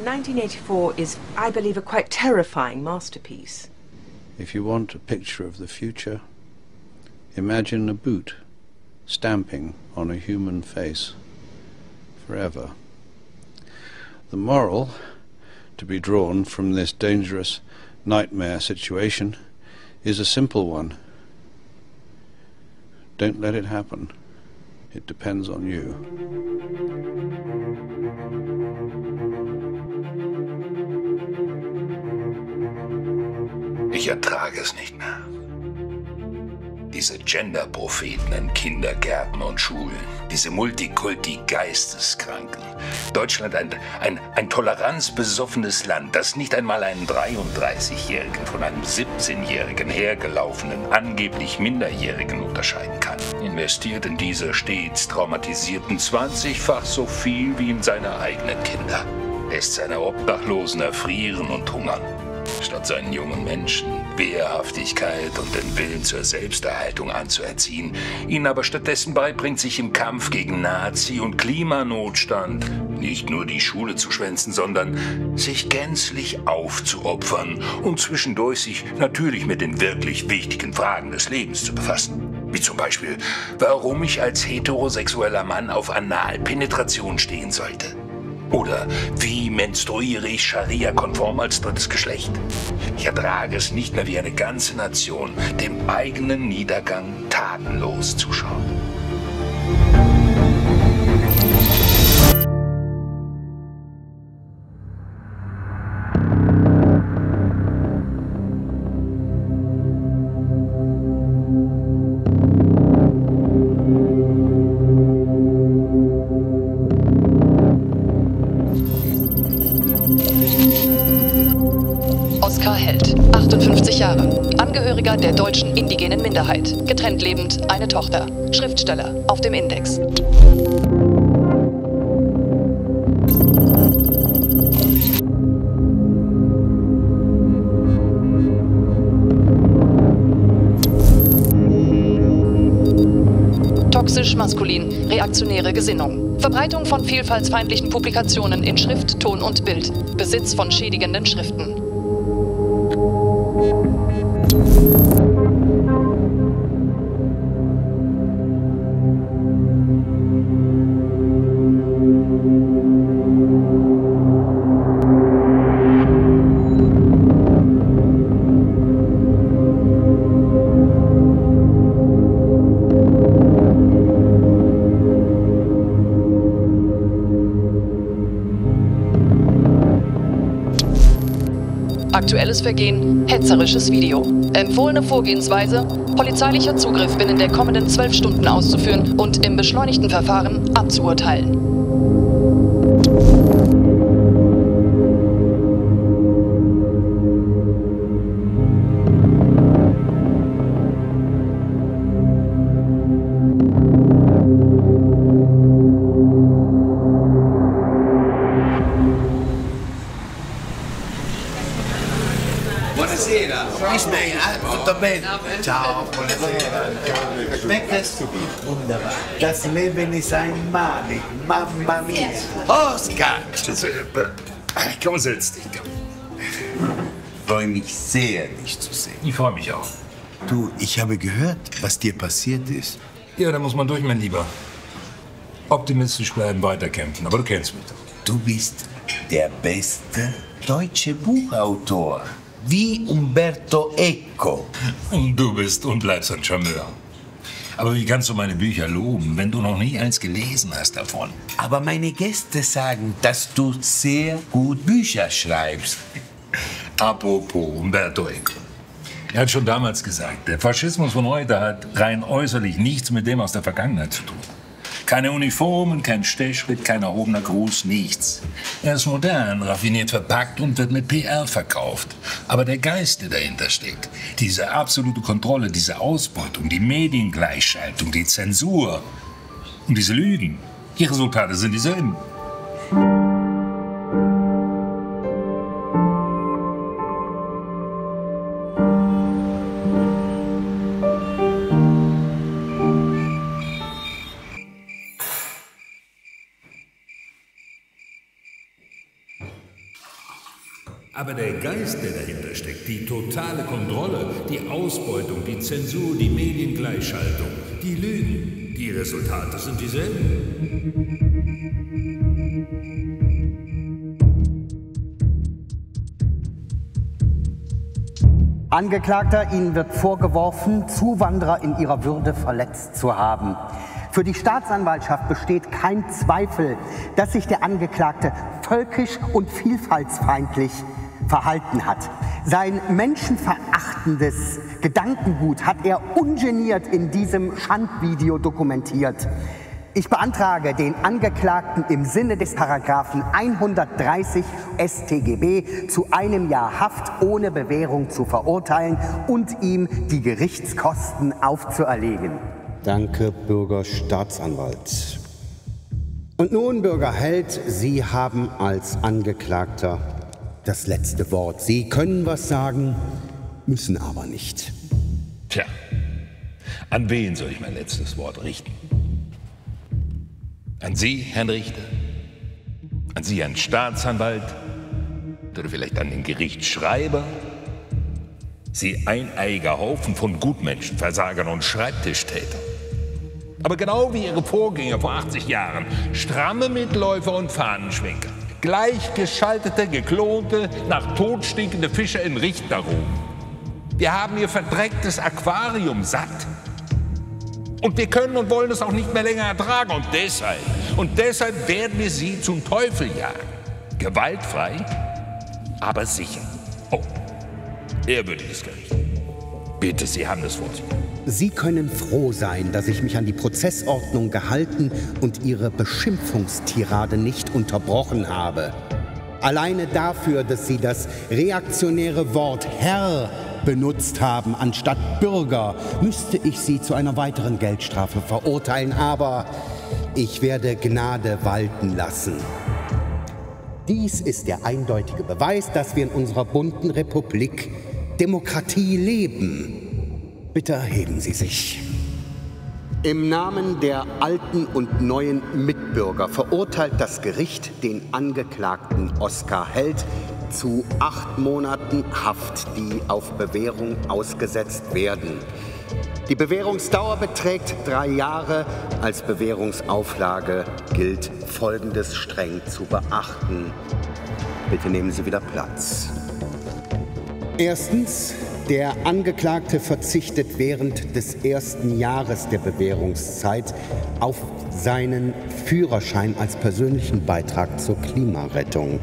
1984 is, I believe, a quite terrifying masterpiece. If you want a picture of the future, imagine a boot stamping on a human face forever. The moral to be drawn from this dangerous nightmare situation is a simple one. Don't let it happen. It depends on you. Ich ertrage es nicht mehr. Diese Gender-Propheten in Kindergärten und Schulen, diese Multikulti-Geisteskranken. Deutschland ein toleranzbesoffenes Land, das nicht einmal einen 33-Jährigen von einem 17-Jährigen hergelaufenen, angeblich Minderjährigen unterscheiden kann. Investiert in diese stets traumatisierten 20-fach so viel wie in seine eigenen Kinder. Lässt seine Obdachlosen erfrieren und hungern. Statt seinen jungen Menschen Wehrhaftigkeit und den Willen zur Selbsterhaltung anzuerziehen, ihnen aber stattdessen beibringt, sich im Kampf gegen Nazi- und Klimanotstand nicht nur die Schule zu schwänzen, sondern sich gänzlich aufzuopfern und zwischendurch sich natürlich mit den wirklich wichtigen Fragen des Lebens zu befassen. Wie zum Beispiel, warum ich als heterosexueller Mann auf Analpenetration stehen sollte. Oder wie menstruiere ich Scharia-konform als drittes Geschlecht? Ich ertrage es nicht mehr, wie eine ganze Nation dem eigenen Niedergang tatenlos zuschaut. Oskar Held, 58 Jahre, Angehöriger der deutschen indigenen Minderheit, getrennt lebend, eine Tochter, Schriftsteller, auf dem Index. Toxisch maskulin, reaktionäre Gesinnung. Verbreitung von vielfaltsfeindlichen Publikationen in Schrift, Ton und Bild. Besitz von schädigenden Schriften. Aktuelles Vergehen, hetzerisches Video. Empfohlene Vorgehensweise, polizeilicher Zugriff binnen der kommenden 12 Stunden auszuführen und im beschleunigten Verfahren abzuurteilen. Buonasera, come stai? Tutto bene? Ciao, buonasera. Schmeckt es? Wunderbar. Das Leben ist einmalig, Mamma mia. Oskar! Komm, setz dich. Freue mich sehr, dich zu sehen. Ich freue mich auch. Du, ich habe gehört, was dir passiert ist. Ja, da muss man durch, mein Lieber. Optimistisch bleiben, weiterkämpfen, aber du kennst mich doch. Du bist der beste deutsche Buchautor. Wie Umberto Eco. Und du bist und bleibst ein Charmeur. Aber wie kannst du meine Bücher loben, wenn du noch nie eins gelesen hast davon? Aber meine Gäste sagen, dass du sehr gut Bücher schreibst. Apropos Umberto Eco. Er hat schon damals gesagt, der Faschismus von heute hat rein äußerlich nichts mit dem aus der Vergangenheit zu tun. Keine Uniformen, kein Stechschritt, kein erhobener Gruß, nichts. Er ist modern, raffiniert verpackt und wird mit PR verkauft. Aber der Geist, der dahinter steckt, diese absolute Kontrolle, diese Ausbeutung, die Mediengleichschaltung, die Zensur und diese Lügen, die Resultate sind dieselben. Aber der Geist, der dahinter steckt, die totale Kontrolle, die Ausbeutung, die Zensur, die Mediengleichschaltung, die Lügen, die Resultate sind dieselben. Angeklagter, Ihnen wird vorgeworfen, Zuwanderer in ihrer Würde verletzt zu haben. Für die Staatsanwaltschaft besteht kein Zweifel, dass sich der Angeklagte völkisch und vielfaltsfeindlich verhalten hat. Sein menschenverachtendes Gedankengut hat er ungeniert in diesem Schandvideo dokumentiert. Ich beantrage, den Angeklagten im Sinne des Paragraphen 130 StGB zu 1 Jahr Haft ohne Bewährung zu verurteilen und ihm die Gerichtskosten aufzuerlegen. Danke, Bürgerstaatsanwalt. Und nun, Bürger Held, Sie haben als Angeklagter das letzte Wort. Sie können was sagen, müssen aber nicht. Tja, an wen soll ich mein letztes Wort richten? An Sie, Herrn Richter? An Sie, Herrn Staatsanwalt? Oder vielleicht an den Gerichtsschreiber? Sie eineiiger Haufen von Gutmenschen, Versagern und Schreibtischtätern. Aber genau wie Ihre Vorgänger vor 80 Jahren, stramme Mitläufer und Fahnenschwenker, gleichgeschaltete, geklonte, nach Tod stinkende Fische in Richterruhen. Wir haben Ihr verdrecktes Aquarium satt. Und wir können und wollen es auch nicht mehr länger ertragen. Und deshalb werden wir Sie zum Teufel jagen. Gewaltfrei, aber sicher. Oh, ehrwürdiges Gericht. Bitte, Sie haben das Wort. Sie können froh sein, dass ich mich an die Prozessordnung gehalten und Ihre Beschimpfungstirade nicht unterbrochen habe. Alleine dafür, dass Sie das reaktionäre Wort Herr benutzt haben, anstatt Bürger, müsste ich Sie zu einer weiteren Geldstrafe verurteilen, aber ich werde Gnade walten lassen. Dies ist der eindeutige Beweis, dass wir in unserer bunten Republik Demokratie leben. Bitte erheben Sie sich. Im Namen der alten und neuen Mitbürger verurteilt das Gericht den Angeklagten Oskar Held zu 8 Monaten Haft, die auf Bewährung ausgesetzt werden. Die Bewährungsdauer beträgt 3 Jahre. Als Bewährungsauflage gilt Folgendes streng zu beachten. Bitte nehmen Sie wieder Platz. Erstens, der Angeklagte verzichtet während des 1. Jahres der Bewährungszeit auf seinen Führerschein als persönlichen Beitrag zur Klimarettung.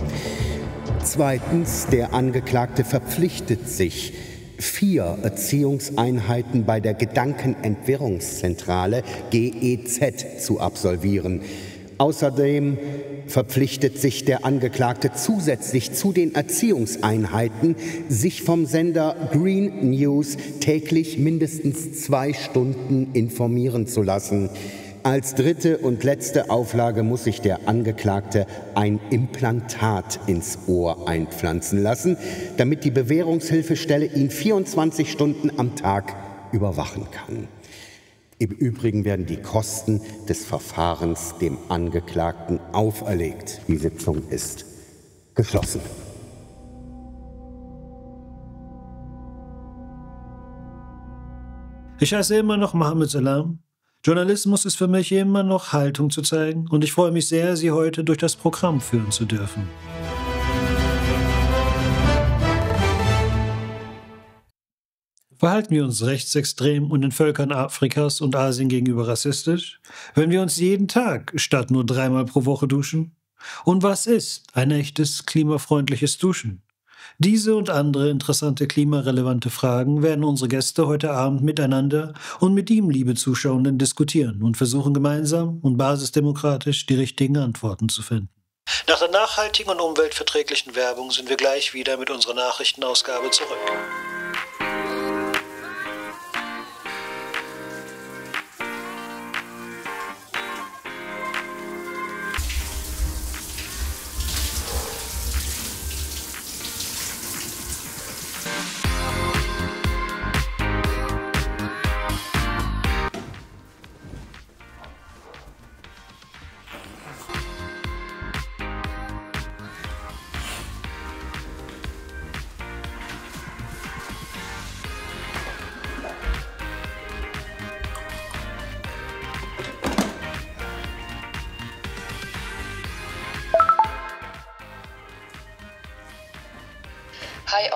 Zweitens, der Angeklagte verpflichtet sich, 4 Erziehungseinheiten bei der Gedankenentwirrungszentrale GEZ zu absolvieren. Außerdem verpflichtet sich der Angeklagte zusätzlich zu den Erziehungseinheiten, sich vom Sender Green News täglich mindestens 2 Stunden informieren zu lassen. Als dritte und letzte Auflage muss sich der Angeklagte ein Implantat ins Ohr einpflanzen lassen, damit die Bewährungshilfestelle ihn 24 Stunden am Tag überwachen kann. Im Übrigen werden die Kosten des Verfahrens dem Angeklagten auferlegt. Die Sitzung ist geschlossen. Ich heiße immer noch Mohammed Salam. Journalismus ist für mich immer noch Haltung zu zeigen und ich freue mich sehr, Sie heute durch das Programm führen zu dürfen. Verhalten wir uns rechtsextrem und den Völkern Afrikas und Asien gegenüber rassistisch, wenn wir uns jeden Tag statt nur 3-mal pro Woche duschen? Und was ist ein echtes klimafreundliches Duschen? Diese und andere interessante klimarelevante Fragen werden unsere Gäste heute Abend miteinander und mit ihm, liebe Zuschauenden, diskutieren und versuchen gemeinsam und basisdemokratisch die richtigen Antworten zu finden. Nach der nachhaltigen und umweltverträglichen Werbung sind wir gleich wieder mit unserer Nachrichtenausgabe zurück.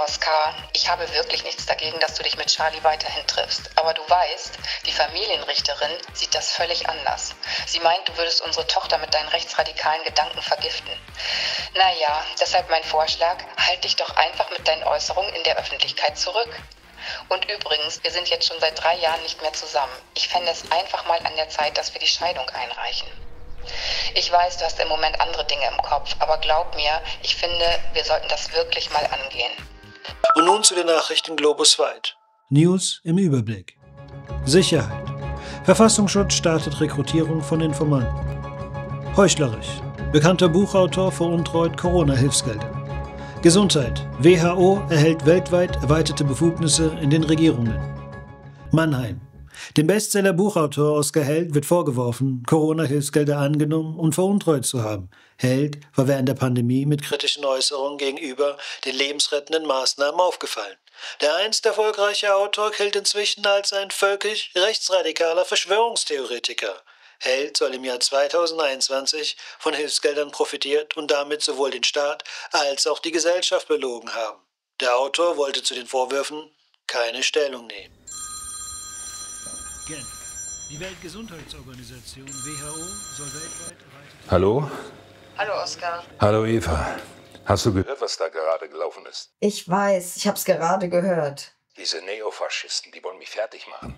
Oskar, ich habe wirklich nichts dagegen, dass du dich mit Charlie weiterhin triffst. Aber du weißt, die Familienrichterin sieht das völlig anders. Sie meint, du würdest unsere Tochter mit deinen rechtsradikalen Gedanken vergiften. Naja, deshalb mein Vorschlag, halt dich doch einfach mit deinen Äußerungen in der Öffentlichkeit zurück. Und übrigens, wir sind jetzt schon seit 3 Jahren nicht mehr zusammen. Ich fände es einfach mal an der Zeit, dass wir die Scheidung einreichen. Ich weiß, du hast im Moment andere Dinge im Kopf, aber glaub mir, ich finde, wir sollten das wirklich mal angehen. Und nun zu den Nachrichten globusweit. News im Überblick. Sicherheit. Verfassungsschutz startet Rekrutierung von Informanten. Heuchlerisch. Bekannter Buchautor veruntreut Corona-Hilfsgelder. Gesundheit. WHO erhält weltweit erweiterte Befugnisse in den Regierungen. Mannheim. Dem Bestseller-Buchautor Oskar Held wird vorgeworfen, Corona-Hilfsgelder angenommen und veruntreut zu haben. Held war während der Pandemie mit kritischen Äußerungen gegenüber den lebensrettenden Maßnahmen aufgefallen. Der einst erfolgreiche Autor gilt inzwischen als ein völkisch rechtsradikaler Verschwörungstheoretiker. Held soll im Jahr 2021 von Hilfsgeldern profitiert und damit sowohl den Staat als auch die Gesellschaft belogen haben. Der Autor wollte zu den Vorwürfen keine Stellung nehmen. Genf. Die Weltgesundheitsorganisation WHO soll weltweit erweitert... Hallo? Hallo Oskar. Hallo Eva. Hast du gehört, was da gerade gelaufen ist? Ich weiß, ich hab's gerade gehört. Diese Neofaschisten, die wollen mich fertig machen.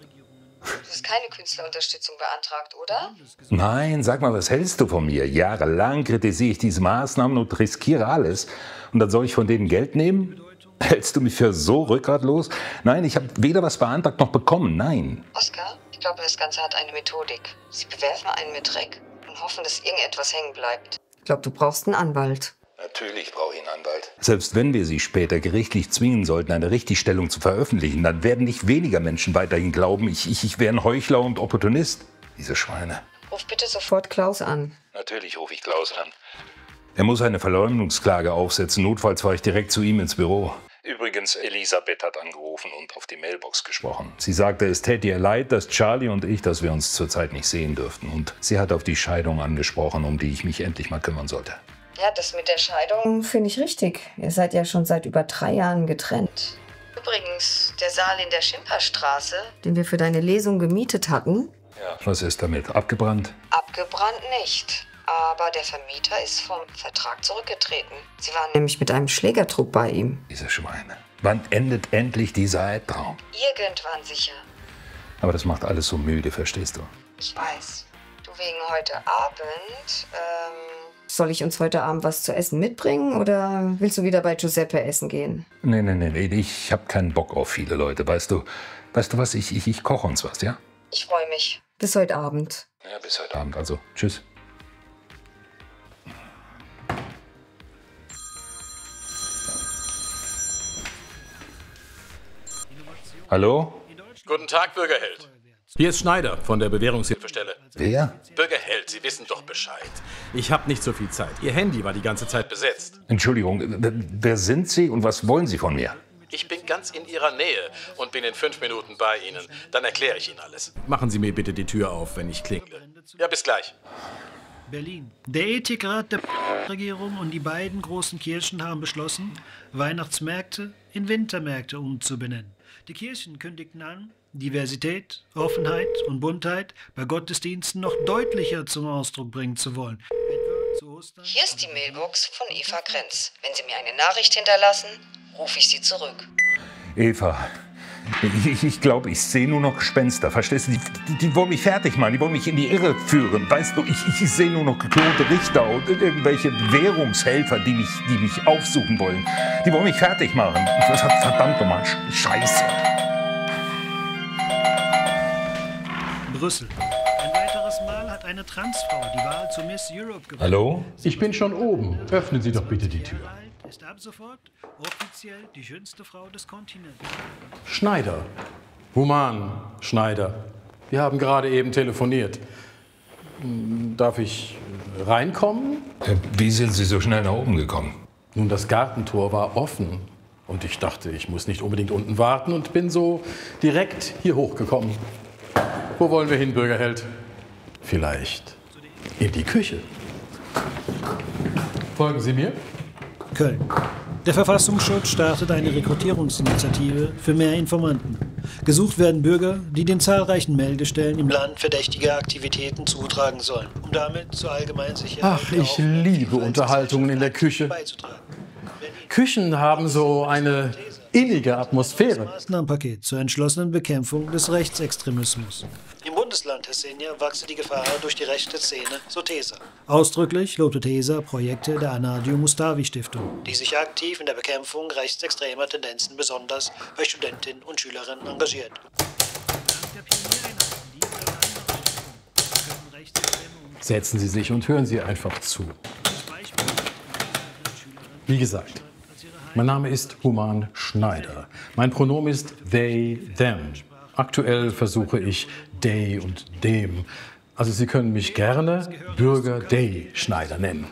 Du hast keine Künstlerunterstützung beantragt, oder? Nein, sag mal, was hältst du von mir? Jahrelang kritisiere ich diese Maßnahmen und riskiere alles. Und dann soll ich von denen Geld nehmen? Hältst du mich für so rückgratlos? Nein, ich habe weder was beantragt noch bekommen, nein. Oskar, ich glaube, das Ganze hat eine Methodik. Sie bewerfen einen mit Dreck und hoffen, dass irgendetwas hängen bleibt. Ich glaube, du brauchst einen Anwalt. Natürlich brauche ich einen Anwalt. Selbst wenn wir sie später gerichtlich zwingen sollten, eine Richtigstellung zu veröffentlichen, dann werden nicht weniger Menschen weiterhin glauben, ich wäre ein Heuchler und Opportunist. Diese Schweine. Ruf bitte sofort Klaus an. Natürlich rufe ich Klaus an. Er muss eine Verleumdungsklage aufsetzen. Notfalls fahre ich direkt zu ihm ins Büro. Übrigens, Elisabeth hat angerufen und auf die Mailbox gesprochen. Sie sagte, es täte ihr leid, dass Charlie und ich, dass wir uns zurzeit nicht sehen dürften. Und sie hat auf die Scheidung angesprochen, um die ich mich endlich mal kümmern sollte. Ja, das mit der Scheidung finde ich richtig. Ihr seid ja schon seit über 3 Jahren getrennt. Übrigens, der Saal in der Schimperstraße, den wir für deine Lesung gemietet hatten... Ja, was ist damit? Abgebrannt? Abgebrannt nicht. Aber der Vermieter ist vom Vertrag zurückgetreten. Sie waren nämlich mit einem Schlägertrupp bei ihm. Diese Schweine. Wann endet endlich dieser Albtraum? Irgendwann sicher. Aber das macht alles so müde, verstehst du? Ich weiß. Du wegen heute Abend, Soll ich uns heute Abend was zu essen mitbringen oder willst du wieder bei Giuseppe essen gehen? Nee, ich hab keinen Bock auf viele Leute, weißt du was, ich koche uns was, ja? Ich freue mich. Bis heute Abend. Ja, bis heute Abend, also tschüss. Hallo? Guten Tag, Bürgerheld. Hier ist Schneider von der Bewährungshilfestelle. Wer? Bürgerheld, Sie wissen doch Bescheid. Ich habe nicht so viel Zeit. Ihr Handy war die ganze Zeit besetzt. Entschuldigung, wer sind Sie und was wollen Sie von mir? Ich bin ganz in Ihrer Nähe und bin in 5 Minuten bei Ihnen. Dann erkläre ich Ihnen alles. Machen Sie mir bitte die Tür auf, wenn ich klingle. Ja, bis gleich. Berlin. Der Ethikrat der Regierung und die beiden großen Kirchen haben beschlossen, Weihnachtsmärkte in Wintermärkte umzubenennen. Die Kirchen kündigten an, Diversität, Offenheit und Buntheit bei Gottesdiensten noch deutlicher zum Ausdruck bringen zu wollen. Hier ist die Mailbox von Eva Krenz. Wenn Sie mir eine Nachricht hinterlassen, rufe ich Sie zurück. Eva, ich glaube, ich sehe nur noch Gespenster, verstehst du? Die wollen mich fertig machen, die wollen mich in die Irre führen. Weißt du, ich sehe nur noch geklonte Richter und irgendwelche Währungshelfer, die mich aufsuchen wollen. Die wollen mich fertig machen. Verdammt nochmal, Scheiße. Brüssel. Ein weiteres Mal hat eine Transfrau die Wahl zur Miss Europe gewonnen. Hallo? Ich bin schon oben. Öffnen Sie doch bitte die Tür. Ist ab sofort offiziell die schönste Frau des Kontinents. Schneider. Human Schneider. Wir haben gerade eben telefoniert. Darf ich reinkommen? Wie sind Sie so schnell nach oben gekommen? Nun, das Gartentor war offen. Und ich dachte, ich muss nicht unbedingt unten warten und bin so direkt hier hochgekommen. Wo wollen wir hin, Bürgerheld? Vielleicht in die Küche. Folgen Sie mir. Köln. Der Verfassungsschutz startet eine Rekrutierungsinitiative für mehr Informanten. Gesucht werden Bürger, die den zahlreichen Meldestellen im Land verdächtige Aktivitäten zutragen sollen, um damit zur allgemeinen Sicherheit... Ach, ich liebe Unterhaltungen in der Küche. Küchen haben so eine innige Atmosphäre. Maßnahmenpaket zur entschlossenen Bekämpfung des Rechtsextremismus. Im Bundesland Hessenia wachse die Gefahr durch die rechte Szene, so TESA. Ausdrücklich lobt TESA Projekte der Anadio Mustavi Stiftung, die sich aktiv in der Bekämpfung rechtsextremer Tendenzen besonders bei Studentinnen und Schülerinnen engagiert. Setzen Sie sich und hören Sie einfach zu. Wie gesagt, mein Name ist Human Schneider. Mein Pronomen ist they, them. Aktuell versuche ich they und dem. Also Sie können mich gerne Bürger Day Schneider nennen.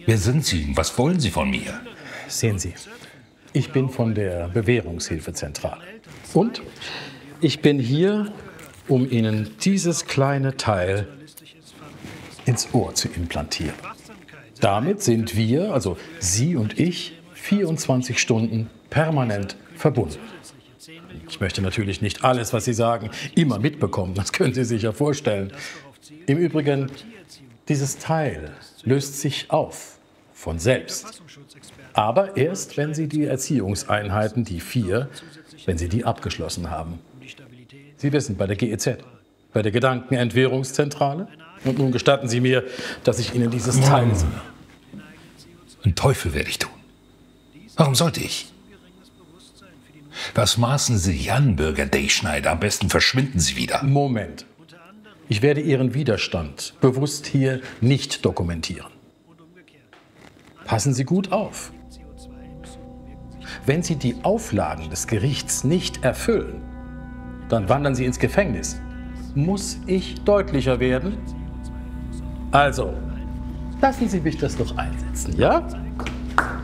Wer sind Sie? Was wollen Sie von mir? Sehen Sie, ich bin von der Bewährungshilfezentrale. Und ich bin hier, um Ihnen dieses kleine Teil ins Ohr zu implantieren. Damit sind wir, also Sie und ich, 24 Stunden permanent verbunden. Ich möchte natürlich nicht alles, was Sie sagen, immer mitbekommen. Das können Sie sich ja vorstellen. Im Übrigen, dieses Teil löst sich auf, von selbst. Aber erst, wenn Sie die Erziehungseinheiten, die 4, wenn Sie die abgeschlossen haben. Sie wissen, bei der GEZ, bei der Gedankenentwährungszentrale. Und nun gestatten Sie mir, dass ich Ihnen dieses Teil... Einen Teufel werde ich tun. Warum sollte ich? Was maßen Sie sich an, Bürger Day Schneider? Am besten verschwinden Sie wieder. Moment. Ich werde Ihren Widerstand bewusst hier nicht dokumentieren. Passen Sie gut auf. Wenn Sie die Auflagen des Gerichts nicht erfüllen, dann wandern Sie ins Gefängnis. Muss ich deutlicher werden? Also, lassen Sie mich das doch einsetzen, ja?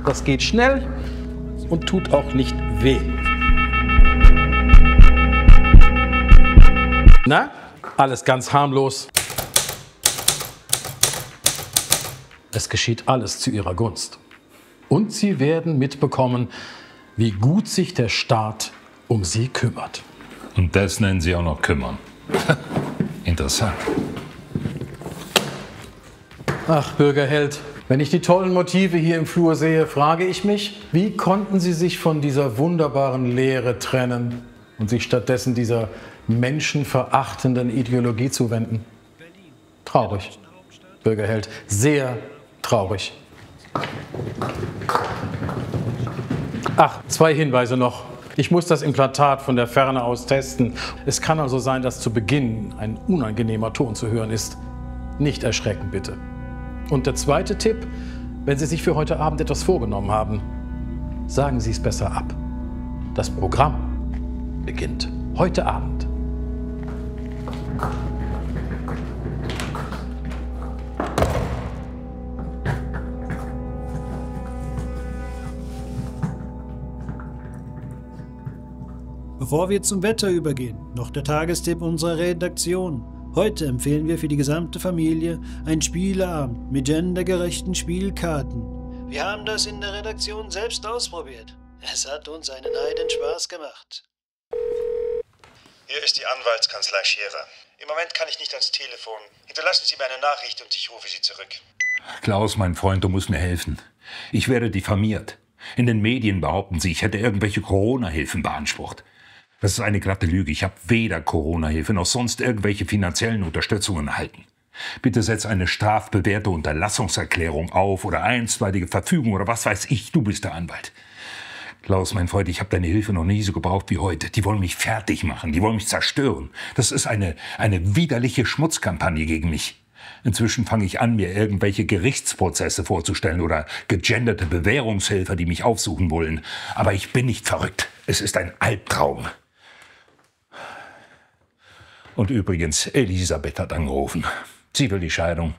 Das geht schnell und tut auch nicht weh. Na, alles ganz harmlos. Es geschieht alles zu Ihrer Gunst. Und Sie werden mitbekommen, wie gut sich der Staat um Sie kümmert. Und das nennen Sie auch noch kümmern. Interessant. Ach, Bürgerheld, wenn ich die tollen Motive hier im Flur sehe, frage ich mich, wie konnten Sie sich von dieser wunderbaren Lehre trennen und sich stattdessen dieser menschenverachtenden Ideologie zuwenden? Traurig, Bürgerheld, sehr traurig. Ach, 2 Hinweise noch. Ich muss das Implantat von der Ferne aus testen. Es kann also sein, dass zu Beginn ein unangenehmer Ton zu hören ist. Nicht erschrecken, bitte. Und der zweite Tipp, wenn Sie sich für heute Abend etwas vorgenommen haben, sagen Sie es besser ab. Das Programm beginnt heute Abend. Bevor wir zum Wetter übergehen, noch der Tagestipp unserer Redaktion. Heute empfehlen wir für die gesamte Familie einen Spieleabend mit gendergerechten Spielkarten. Wir haben das in der Redaktion selbst ausprobiert. Es hat uns einen Heidenspaß gemacht. Hier ist die Anwaltskanzlei Scherer. Im Moment kann ich nicht ans Telefon. Hinterlassen Sie mir eine Nachricht und ich rufe Sie zurück. Klaus, mein Freund, du musst mir helfen. Ich werde diffamiert. In den Medien behaupten sie, ich hätte irgendwelche Corona-Hilfen beansprucht. Das ist eine glatte Lüge. Ich habe weder Corona-Hilfe noch sonst irgendwelche finanziellen Unterstützungen erhalten. Bitte setz eine strafbewährte Unterlassungserklärung auf oder einstweilige Verfügung oder was weiß ich. Du bist der Anwalt. Klaus, mein Freund, ich habe deine Hilfe noch nie so gebraucht wie heute. Die wollen mich fertig machen, die wollen mich zerstören. Das ist eine widerliche Schmutzkampagne gegen mich. Inzwischen fange ich an, mir irgendwelche Gerichtsprozesse vorzustellen oder gegenderte Bewährungshelfer, die mich aufsuchen wollen. Aber ich bin nicht verrückt. Es ist ein Albtraum. Und übrigens, Elisabeth hat angerufen. Sie will die Scheidung.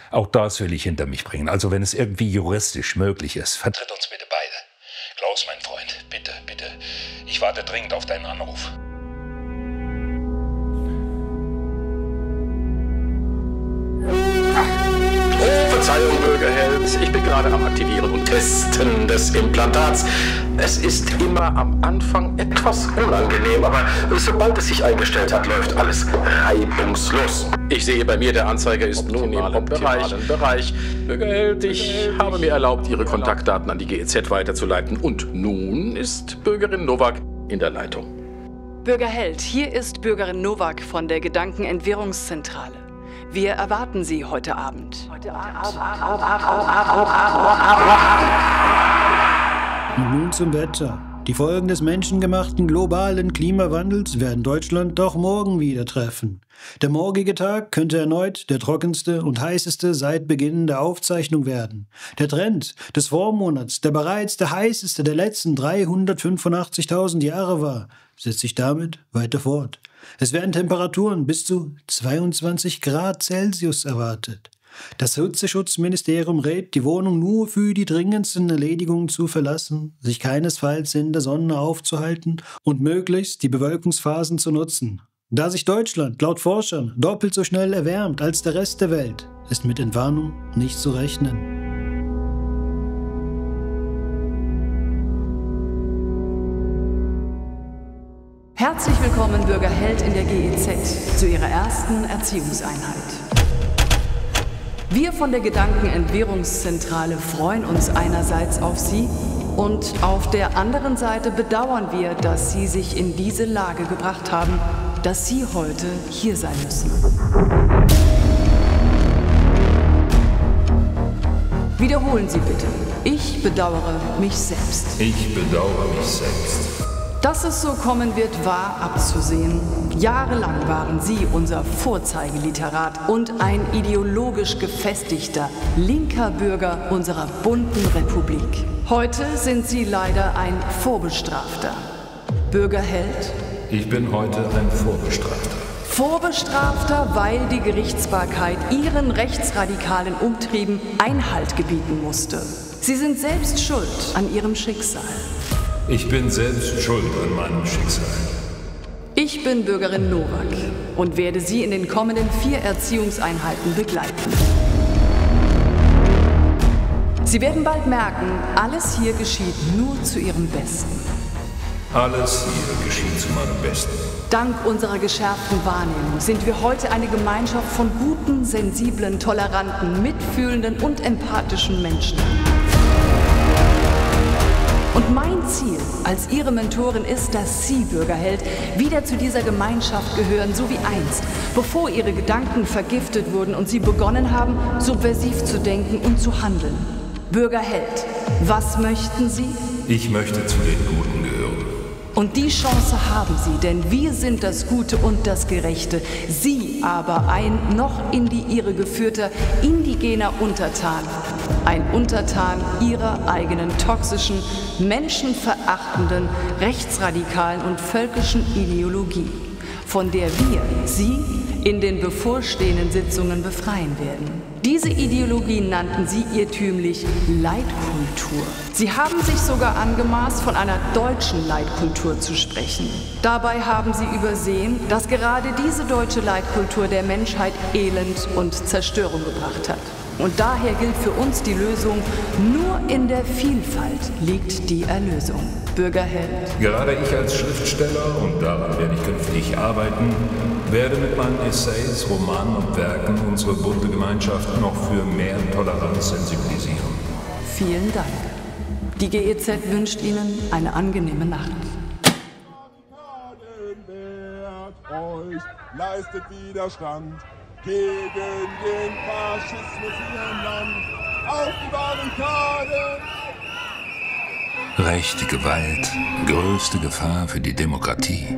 Auch das will ich hinter mich bringen. Also wenn es irgendwie juristisch möglich ist, vertritt uns bitte beide. Klaus, mein Freund, bitte, bitte. Ich warte dringend auf deinen Anruf. Verzeihung, Bürgerheld, ich bin gerade am Aktivieren und Testen des Implantats. Es ist immer am Anfang etwas unangenehm, aber sobald es sich eingestellt hat, läuft alles reibungslos. Ich sehe bei mir, der Anzeiger ist nun im optimalen Bereich. Bürgerheld, ich habe mir erlaubt, Ihre Kontaktdaten an die GEZ weiterzuleiten. Und nun ist Bürgerin Nowak in der Leitung. Bürger Held, hier ist Bürgerin Nowak von der Gedankenentwirrungszentrale. Wir erwarten Sie heute Abend. Und nun zum Wetter. Die Folgen des menschengemachten globalen Klimawandels werden Deutschland auch morgen wieder treffen. Der morgige Tag könnte erneut der trockenste und heißeste seit Beginn der Aufzeichnung werden. Der Trend des Vormonats, der bereits der heißeste der letzten 385.000 Jahre war, setzt sich damit weiter fort. Es werden Temperaturen bis zu 22 Grad Celsius erwartet. Das Hitzeschutzministerium rät, die Wohnung nur für die dringendsten Erledigungen zu verlassen, sich keinesfalls in der Sonne aufzuhalten und möglichst die Bewölkungsphasen zu nutzen. Da sich Deutschland laut Forschern doppelt so schnell erwärmt als der Rest der Welt, ist mit Entwarnung nicht zu rechnen. Herzlich willkommen, Bürger Held in der GEZ, zu Ihrer ersten Erziehungseinheit. Wir von der Gedankenentwirrungszentrale freuen uns einerseits auf Sie und auf der anderen Seite bedauern wir, dass Sie sich in diese Lage gebracht haben, dass Sie heute hier sein müssen. Wiederholen Sie bitte. Ich bedauere mich selbst. Ich bedauere mich selbst. Dass es so kommen wird, war abzusehen. Jahrelang waren Sie unser Vorzeigeliterat und ein ideologisch gefestigter, linker Bürger unserer bunten Republik. Heute sind Sie leider ein Vorbestrafter. Bürgerheld? Ich bin heute ein Vorbestrafter. Vorbestrafter, weil die Gerichtsbarkeit Ihren rechtsradikalen Umtrieben Einhalt gebieten musste. Sie sind selbst schuld an Ihrem Schicksal. Ich bin selbst schuld an meinem Schicksal. Ich bin Bürgerin Nowak und werde Sie in den kommenden 4 Erziehungseinheiten begleiten. Sie werden bald merken, alles hier geschieht nur zu Ihrem Besten. Alles hier geschieht zu meinem Besten. Dank unserer geschärften Wahrnehmung sind wir heute eine Gemeinschaft von guten, sensiblen, toleranten, mitfühlenden und empathischen Menschen. Und mein Ziel als Ihre Mentorin ist, dass Sie, Bürgerheld, wieder zu dieser Gemeinschaft gehören, so wie einst, bevor Ihre Gedanken vergiftet wurden und Sie begonnen haben, subversiv zu denken und zu handeln. Bürgerheld, was möchten Sie? Ich möchte zu den Guten gehören. Und die Chance haben Sie, denn wir sind das Gute und das Gerechte. Sie aber ein noch in die Irre geführter, indigener Untertan. Ein Untertan Ihrer eigenen toxischen, menschenverachtenden, rechtsradikalen und völkischen Ideologie, von der wir Sie in den bevorstehenden Sitzungen befreien werden. Diese Ideologie nannten Sie irrtümlich Leitkultur. Sie haben sich sogar angemaßt, von einer deutschen Leitkultur zu sprechen. Dabei haben Sie übersehen, dass gerade diese deutsche Leitkultur der Menschheit Elend und Zerstörung gebracht hat. Und daher gilt für uns die Lösung, nur in der Vielfalt liegt die Erlösung. Bürgerheld. Gerade ich als Schriftsteller, und daran werde ich künftig arbeiten, werde mit meinen Essays, Romanen und Werken unsere bunte Gemeinschaft noch für mehr Toleranz sensibilisieren. Vielen Dank. Die GEZ wünscht Ihnen eine angenehme Nacht. Euch leistet Widerstand gegen den Faschismus in Ihrem Land. Auf die Barrikaden! Rechte Gewalt, größte Gefahr für die Demokratie.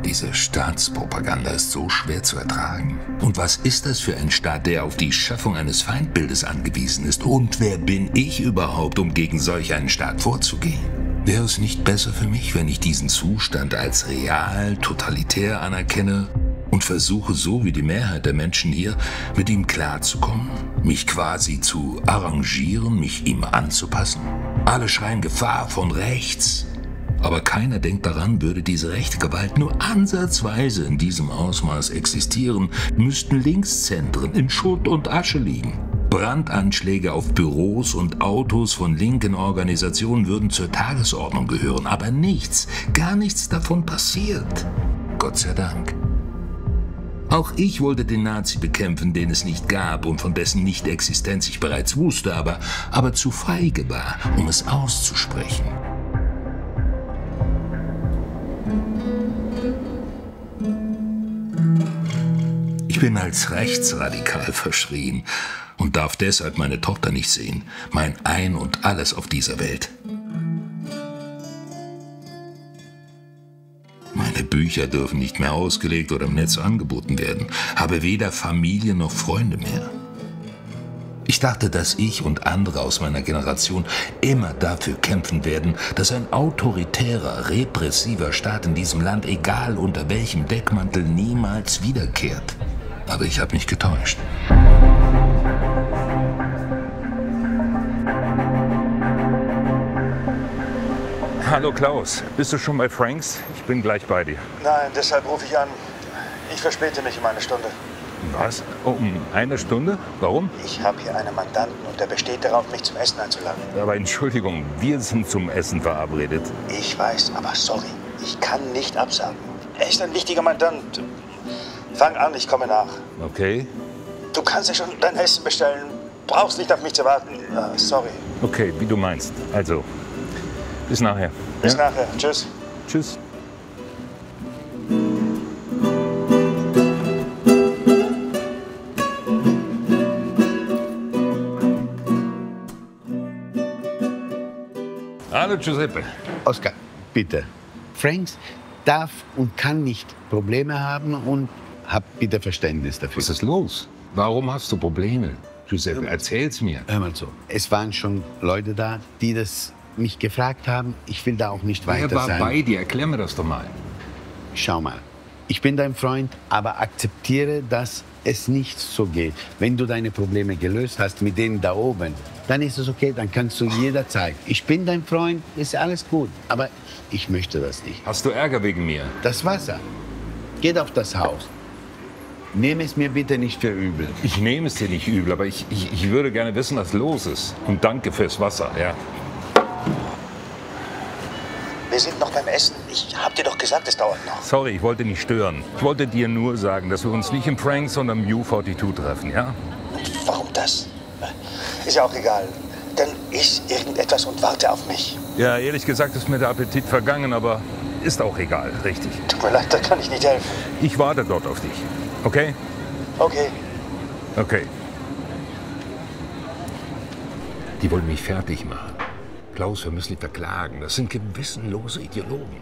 Diese Staatspropaganda ist so schwer zu ertragen. Und was ist das für ein Staat, der auf die Schaffung eines Feindbildes angewiesen ist? Und wer bin ich überhaupt, um gegen solch einen Staat vorzugehen? Wäre es nicht besser für mich, wenn ich diesen Zustand als real, totalitär anerkenne und versuche, so wie die Mehrheit der Menschen hier, mit ihm klarzukommen, mich quasi zu arrangieren, mich ihm anzupassen? Alle schreien Gefahr von rechts. Aber keiner denkt daran, würde diese rechte Gewalt nur ansatzweise in diesem Ausmaß existieren, müssten Linkszentren in Schutt und Asche liegen. Brandanschläge auf Büros und Autos von linken Organisationen würden zur Tagesordnung gehören, aber nichts, gar nichts davon passiert. Gott sei Dank. Auch ich wollte den Nazi bekämpfen, den es nicht gab und von dessen Nicht-Existenz ich bereits wusste, aber zu feige war, um es auszusprechen. Ich bin als rechtsradikal verschrien und darf deshalb meine Tochter nicht sehen, mein Ein und Alles auf dieser Welt. Meine Bücher dürfen nicht mehr ausgelegt oder im Netz angeboten werden, habe weder Familie noch Freunde mehr. Ich dachte, dass ich und andere aus meiner Generation immer dafür kämpfen werden, dass ein autoritärer, repressiver Staat in diesem Land, egal unter welchem Deckmantel, niemals wiederkehrt. Aber ich habe mich getäuscht. Hallo Klaus, bist du schon bei Franks? Ich bin gleich bei dir. Nein, deshalb rufe ich an. Ich verspäte mich um eine Stunde. Was? Oh, um eine Stunde? Warum? Ich habe hier einen Mandanten und der besteht darauf, mich zum Essen einzuladen. Aber Entschuldigung, wir sind zum Essen verabredet. Ich weiß, aber sorry, ich kann nicht absagen. Er ist ein wichtiger Mandant. Fang an, ich komme nach. Okay. Du kannst ja schon dein Essen bestellen. Brauchst nicht auf mich zu warten. Sorry. Okay, wie du meinst. Also, bis nachher. Bis nachher. Tschüss. Tschüss. Hallo Giuseppe. Oskar, bitte. Franks darf und kann nicht Probleme haben und hab bitte Verständnis dafür. Was ist los? Warum hast du Probleme? Giuseppe, erzähl's mir. Hör mal zu. Es waren schon Leute da, die mich gefragt haben. Ich will da auch nicht weiter sein. Wer war bei dir? Erklär mir das doch mal. Schau mal. Ich bin dein Freund, aber akzeptiere, dass es nicht so geht. Wenn du deine Probleme gelöst hast mit denen da oben, dann ist es okay, dann kannst du jederzeit. Ich bin dein Freund, ist alles gut. Aber ich möchte das nicht. Hast du Ärger wegen mir? Das Wasser. Geht auf das Haus. Nimm es mir bitte nicht für übel. Ich nehme es dir nicht übel, aber ich würde gerne wissen, was los ist. Und danke fürs Wasser, ja. Wir sind noch beim Essen. Ich hab dir doch gesagt, es dauert noch. Sorry, ich wollte nicht stören. Ich wollte dir nur sagen, dass wir uns nicht im Franks, sondern im U42 treffen, ja? Und warum das? Ist ja auch egal. Dann iss irgendetwas und warte auf mich. Ja, ehrlich gesagt ist mir der Appetit vergangen, aber ist auch egal, richtig. Tut mir leid, da kann ich nicht helfen. Ich warte dort auf dich, okay? Okay. Okay. Die wollen mich fertig machen. Klaus, wir müssen die verklagen. Das sind gewissenlose Ideologen.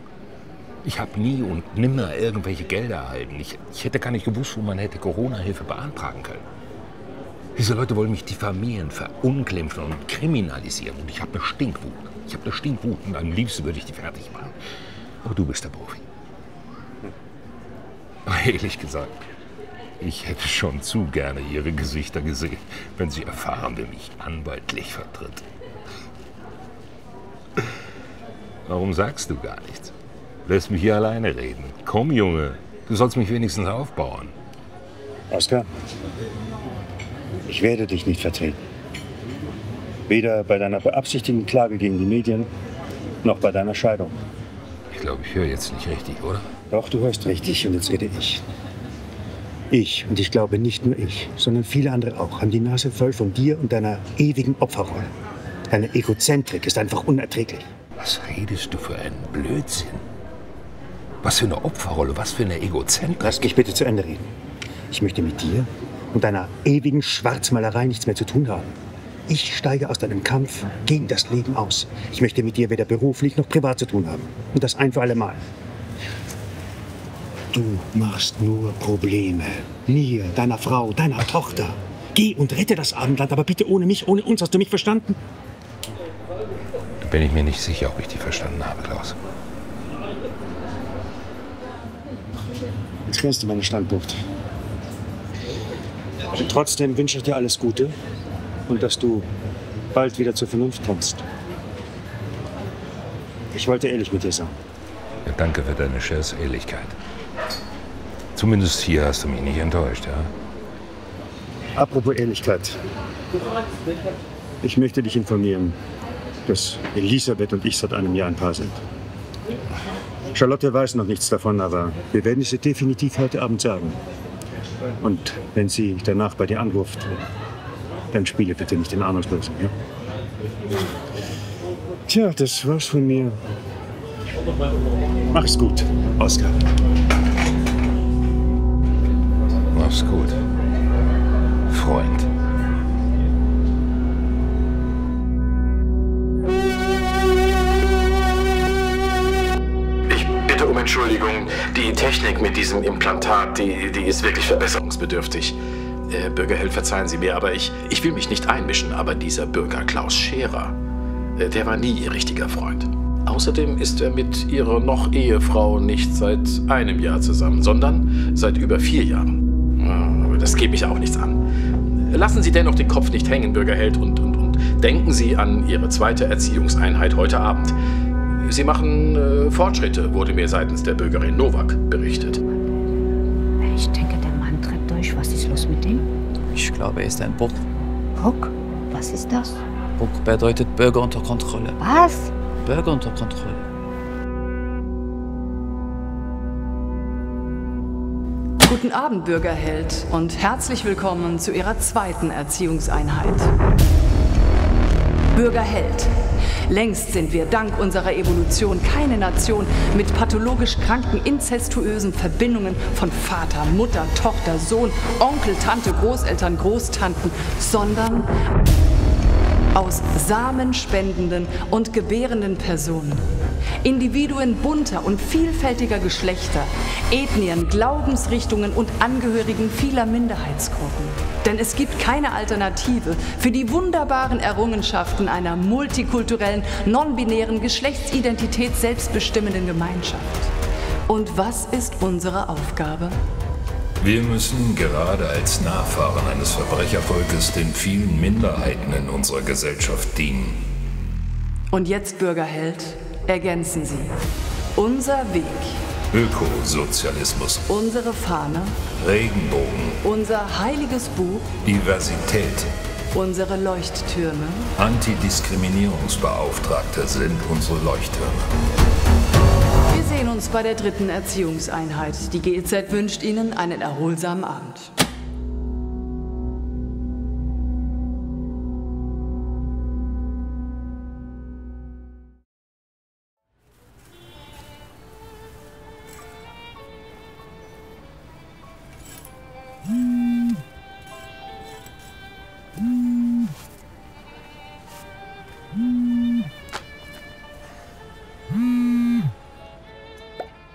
Ich habe nie und nimmer irgendwelche Gelder erhalten. Ich hätte gar nicht gewusst, wo man hätte Corona-Hilfe beantragen können. Diese Leute wollen mich diffamieren, verunglimpfen und kriminalisieren. Und ich habe eine Stinkwut. Ich habe eine Stinkwut und am liebsten würde ich die fertig machen. Aber du bist der Profi. Aber ehrlich gesagt, ich hätte schon zu gerne ihre Gesichter gesehen, wenn sie erfahren, wer mich anwaltlich vertritt. Warum sagst du gar nichts? Lässt mich hier alleine reden. Komm, Junge, du sollst mich wenigstens aufbauen. Oskar, ich werde dich nicht vertreten. Weder bei deiner beabsichtigten Klage gegen die Medien, noch bei deiner Scheidung. Ich glaube, ich höre jetzt nicht richtig, oder? Doch, du hörst richtig und jetzt rede ich. Ich, und ich glaube nicht nur ich, sondern viele andere auch, haben die Nase voll von dir und deiner ewigen Opferrolle. Deine Egozentrik ist einfach unerträglich. Was redest du für einen Blödsinn? Was für eine Opferrolle, was für eine Egozentrik. Lass mich bitte zu Ende reden. Ich möchte mit dir und deiner ewigen Schwarzmalerei nichts mehr zu tun haben. Ich steige aus deinem Kampf gegen das Leben aus. Ich möchte mit dir weder beruflich noch privat zu tun haben. Und das ein für alle Mal. Du machst nur Probleme. Mir, deiner Frau, deiner Tochter. Geh und rette das Abendland, aber bitte ohne mich, ohne uns. Hast du mich verstanden? Da bin ich mir nicht sicher, ob ich die verstanden habe, Klaus. Jetzt kennst du meinen Standpunkt. Und trotzdem wünsche ich dir alles Gute und dass du bald wieder zur Vernunft kommst. Ich wollte ehrlich mit dir sein. Ja, danke für deine Scherz-Ehrlichkeit. Zumindest hier hast du mich nicht enttäuscht, ja? Apropos Ehrlichkeit. Ich möchte dich informieren, dass Elisabeth und ich seit einem Jahr ein Paar sind. Charlotte weiß noch nichts davon, aber wir werden es ihr definitiv heute Abend sagen. Und wenn sie danach bei dir anruft, dann spiele bitte nicht den Ahnungslosen. Ja? Tja, das war's von mir. Mach's gut, Oskar. Mach's gut, Freund. Ich bitte um Entschuldigung. Die Technik mit diesem Implantat, die ist wirklich verbesserungsbedürftig. Bürgerheld, verzeihen Sie mir, aber ich will mich nicht einmischen. Aber dieser Bürger Klaus Scherer, der war nie Ihr richtiger Freund. Außerdem ist er mit Ihrer noch Ehefrau nicht seit einem Jahr zusammen, sondern seit über 4 Jahren. Das geht mich auch nichts an. Lassen Sie dennoch den Kopf nicht hängen, Bürgerheld, und denken Sie an Ihre zweite Erziehungseinheit heute Abend. Sie machen Fortschritte, wurde mir seitens der Bürgerin Nowak berichtet. Ich denke, der Mann treibt durch. Was ist los mit ihm? Ich glaube, er ist ein Buck. Buck? Was ist das? Buck bedeutet Bürger unter Kontrolle. Was? Bürger unter Kontrolle. Guten Abend, Bürgerheld, und herzlich willkommen zu Ihrer zweiten Erziehungseinheit. Bürgerheld. Längst sind wir dank unserer Evolution keine Nation mit pathologisch kranken, inzestuösen Verbindungen von Vater, Mutter, Tochter, Sohn, Onkel, Tante, Großeltern, Großtanten, sondern aus samenspendenden und gebärenden Personen. Individuen bunter und vielfältiger Geschlechter, Ethnien, Glaubensrichtungen und Angehörigen vieler Minderheitsgruppen. Denn es gibt keine Alternative für die wunderbaren Errungenschaften einer multikulturellen, non-binären, Geschlechtsidentität selbstbestimmenden Gemeinschaft. Und was ist unsere Aufgabe? Wir müssen gerade als Nachfahren eines Verbrechervolkes den vielen Minderheiten in unserer Gesellschaft dienen. Und jetzt, Bürgerheld, ergänzen Sie. Unser Weg. Ökosozialismus. Unsere Fahne. Regenbogen. Unser heiliges Buch. Diversität. Unsere Leuchttürme. Antidiskriminierungsbeauftragte sind unsere Leuchttürme. Wir sehen uns bei der dritten Erziehungseinheit. Die GEZ wünscht Ihnen einen erholsamen Abend.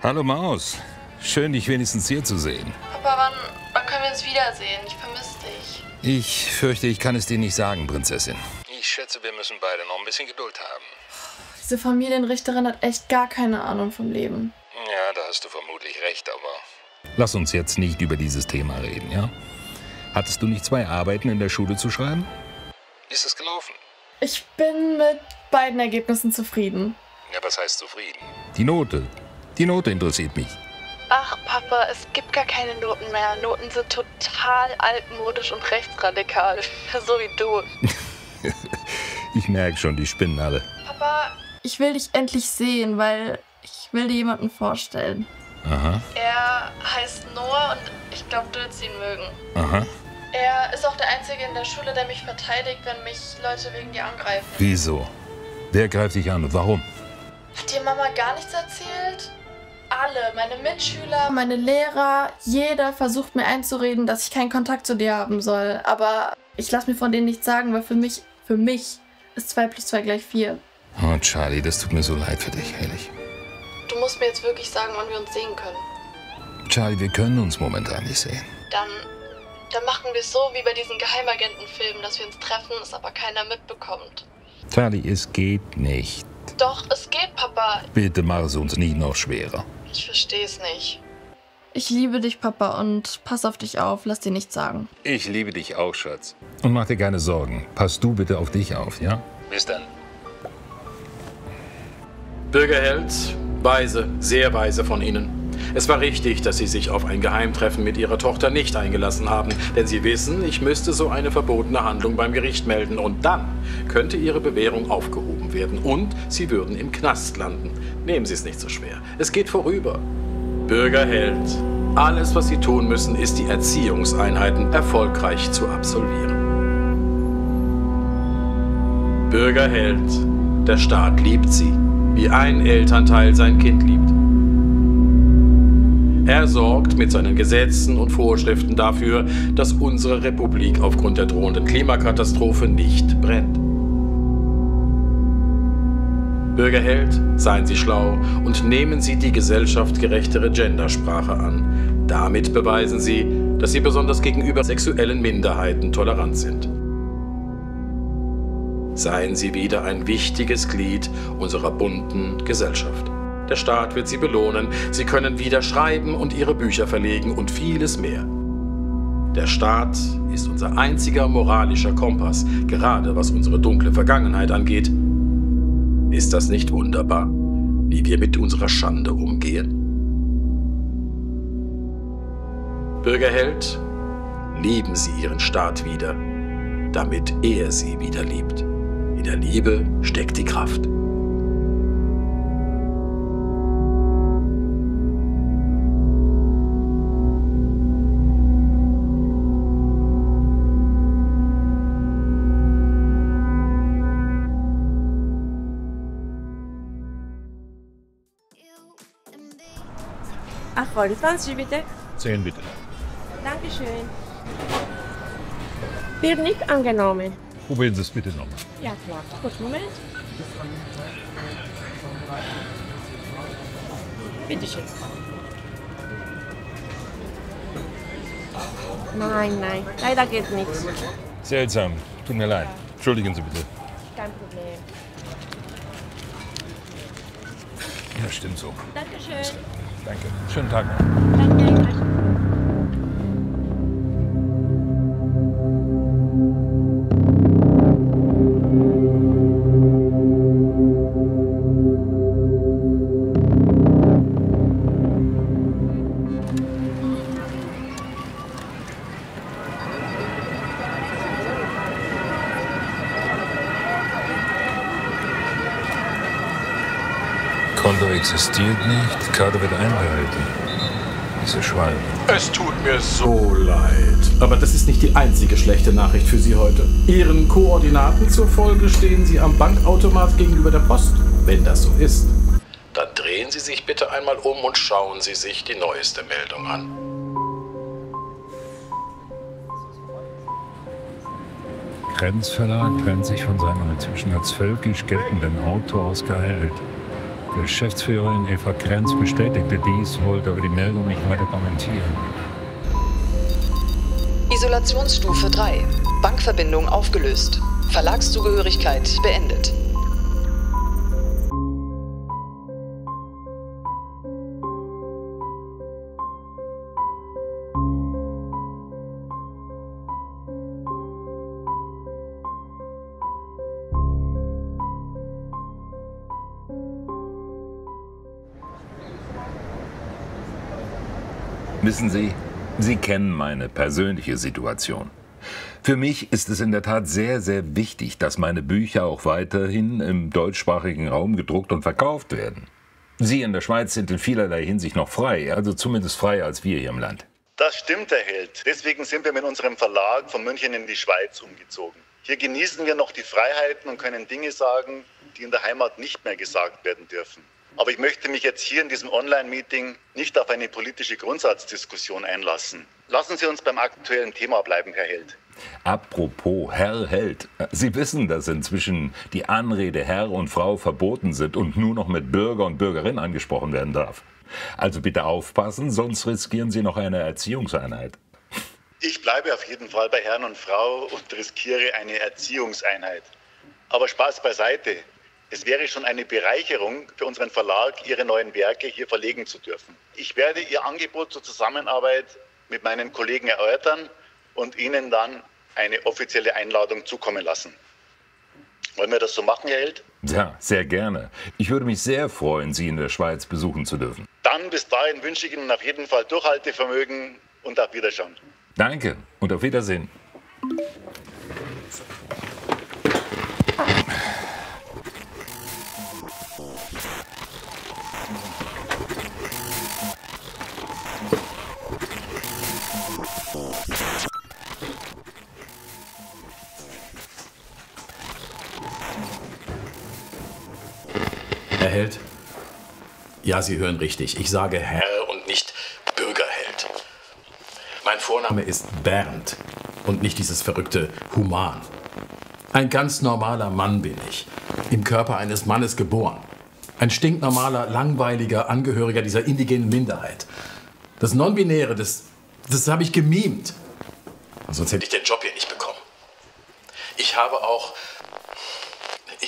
Hallo Maus, schön dich wenigstens hier zu sehen. Papa, wann können wir uns wiedersehen? Ich vermisse dich. Ich fürchte, ich kann es dir nicht sagen, Prinzessin. Ich schätze, wir müssen beide noch ein bisschen Geduld haben. Diese Familienrichterin hat echt gar keine Ahnung vom Leben. Ja, da hast du vermutlich recht, aber... Lass uns jetzt nicht über dieses Thema reden, ja? Hattest du nicht 2 Arbeiten in der Schule zu schreiben? Wie ist es gelaufen? Ich bin mit beiden Ergebnissen zufrieden. Ja, was heißt zufrieden? Die Note. Die Note interessiert mich. Ach, Papa, es gibt gar keine Noten mehr. Noten sind total altmodisch und rechtsradikal. So wie du. Ich merke schon, die spinnen alle. Papa, ich will dich endlich sehen, weil ich will dir jemanden vorstellen. Aha. Er heißt Noah und ich glaube, du würdest ihn mögen. Aha. Er ist auch der Einzige in der Schule, der mich verteidigt, wenn mich Leute wegen dir angreifen. Wieso? Wer greift dich an und warum? Hat dir Mama gar nichts erzählt? Alle, meine Mitschüler, meine Lehrer, jeder versucht mir einzureden, dass ich keinen Kontakt zu dir haben soll. Aber ich lasse mir von denen nichts sagen, weil für mich ist 2 + 2 = 4. Oh, Charlie, das tut mir so leid für dich, ehrlich. Du musst mir jetzt wirklich sagen, wann wir uns sehen können. Charlie, wir können uns momentan nicht sehen. Dann machen wir es so wie bei diesen Geheimagentenfilmen, dass wir uns treffen, es aber keiner mitbekommt. Charlie, es geht nicht. Doch, es geht, Papa. Bitte mach es uns nicht noch schwerer. Ich verstehe es nicht. Ich liebe dich, Papa, und pass auf dich auf. Lass dir nichts sagen. Ich liebe dich auch, Schatz. Und mach dir keine Sorgen. Pass du bitte auf dich auf, ja? Bis dann. Bürgerheld, weise, sehr weise von Ihnen. Es war richtig, dass Sie sich auf ein Geheimtreffen mit Ihrer Tochter nicht eingelassen haben, denn Sie wissen, ich müsste so eine verbotene Handlung beim Gericht melden und dann könnte Ihre Bewährung aufgehoben werden und Sie würden im Knast landen. Nehmen Sie es nicht so schwer. Es geht vorüber. Bürgerheld, alles, was Sie tun müssen, ist, die Erziehungseinheiten erfolgreich zu absolvieren. Bürgerheld, der Staat liebt Sie, wie ein Elternteil sein Kind liebt. Er sorgt mit seinen Gesetzen und Vorschriften dafür, dass unsere Republik aufgrund der drohenden Klimakatastrophe nicht brennt. Bürgerheld, seien Sie schlau und nehmen Sie die gesellschaftsgerechtere Gendersprache an. Damit beweisen Sie, dass Sie besonders gegenüber sexuellen Minderheiten tolerant sind. Seien Sie wieder ein wichtiges Glied unserer bunten Gesellschaft. Der Staat wird Sie belohnen, Sie können wieder schreiben und Ihre Bücher verlegen und vieles mehr. Der Staat ist unser einziger moralischer Kompass, gerade was unsere dunkle Vergangenheit angeht. Ist das nicht wunderbar, wie wir mit unserer Schande umgehen? Bürgerheld, lieben Sie Ihren Staat wieder, damit er Sie wieder liebt. In der Liebe steckt die Kraft. Erfolg 20 bitte. 10 bitte. Dankeschön. Wird nicht angenommen. Probieren Sie es bitte nochmal. Ja klar. Kurz, Moment. Bitte schön. Nein, leider geht nichts. Seltsam. Tut mir leid. Entschuldigen Sie bitte. Kein Problem. Ja, stimmt so. Dankeschön. Danke. Schönen Tag noch. Danke. Konto existiert nicht, Karte wird einbehalten. Diese Schweine. Es tut mir so leid. Aber das ist nicht die einzige schlechte Nachricht für Sie heute. Ihren Koordinaten zufolge stehen Sie am Bankautomat gegenüber der Post. Wenn das so ist, dann drehen Sie sich bitte einmal um und schauen Sie sich die neueste Meldung an. Krenz Verlag trennt sich von seinem inzwischen als völkisch geltenden Autor Oskar Held. Geschäftsführerin Eva Krenz bestätigte dies, wollte aber die Meldung nicht weiter kommentieren. Isolationsstufe 3. Bankverbindung aufgelöst. Verlagszugehörigkeit beendet. Wissen Sie, Sie kennen meine persönliche Situation. Für mich ist es in der Tat sehr, sehr wichtig, dass meine Bücher auch weiterhin im deutschsprachigen Raum gedruckt und verkauft werden. Sie in der Schweiz sind in vielerlei Hinsicht noch frei, also zumindest freier als wir hier im Land. Das stimmt, Herr Held. Deswegen sind wir mit unserem Verlag von München in die Schweiz umgezogen. Hier genießen wir noch die Freiheiten und können Dinge sagen, die in der Heimat nicht mehr gesagt werden dürfen. Aber ich möchte mich jetzt hier in diesem Online-Meeting nicht auf eine politische Grundsatzdiskussion einlassen. Lassen Sie uns beim aktuellen Thema bleiben, Herr Held. Apropos Herr Held, Sie wissen, dass inzwischen die Anrede Herr und Frau verboten sind und nur noch mit Bürger und Bürgerin angesprochen werden darf. Also bitte aufpassen, sonst riskieren Sie noch eine Erziehungseinheit. Ich bleibe auf jeden Fall bei Herrn und Frau und riskiere eine Erziehungseinheit. Aber Spaß beiseite. Es wäre schon eine Bereicherung für unseren Verlag, Ihre neuen Werke hier verlegen zu dürfen. Ich werde Ihr Angebot zur Zusammenarbeit mit meinen Kollegen erörtern und Ihnen dann eine offizielle Einladung zukommen lassen. Wollen wir das so machen, Herr Held? Ja, sehr gerne. Ich würde mich sehr freuen, Sie in der Schweiz besuchen zu dürfen. Dann bis dahin wünsche ich Ihnen auf jeden Fall Durchhaltevermögen und auf Wiederschauen. Danke und auf Wiedersehen. Herr Held? Ja, Sie hören richtig. Ich sage Herr und nicht Bürgerheld. Mein Vorname ist Bernd und nicht dieses verrückte Human. Ein ganz normaler Mann bin ich, im Körper eines Mannes geboren. Ein stinknormaler, langweiliger Angehöriger dieser indigenen Minderheit. Das Non-Binäre, das habe ich gemimt. Sonst hätte ich den Job hier nicht bekommen. Ich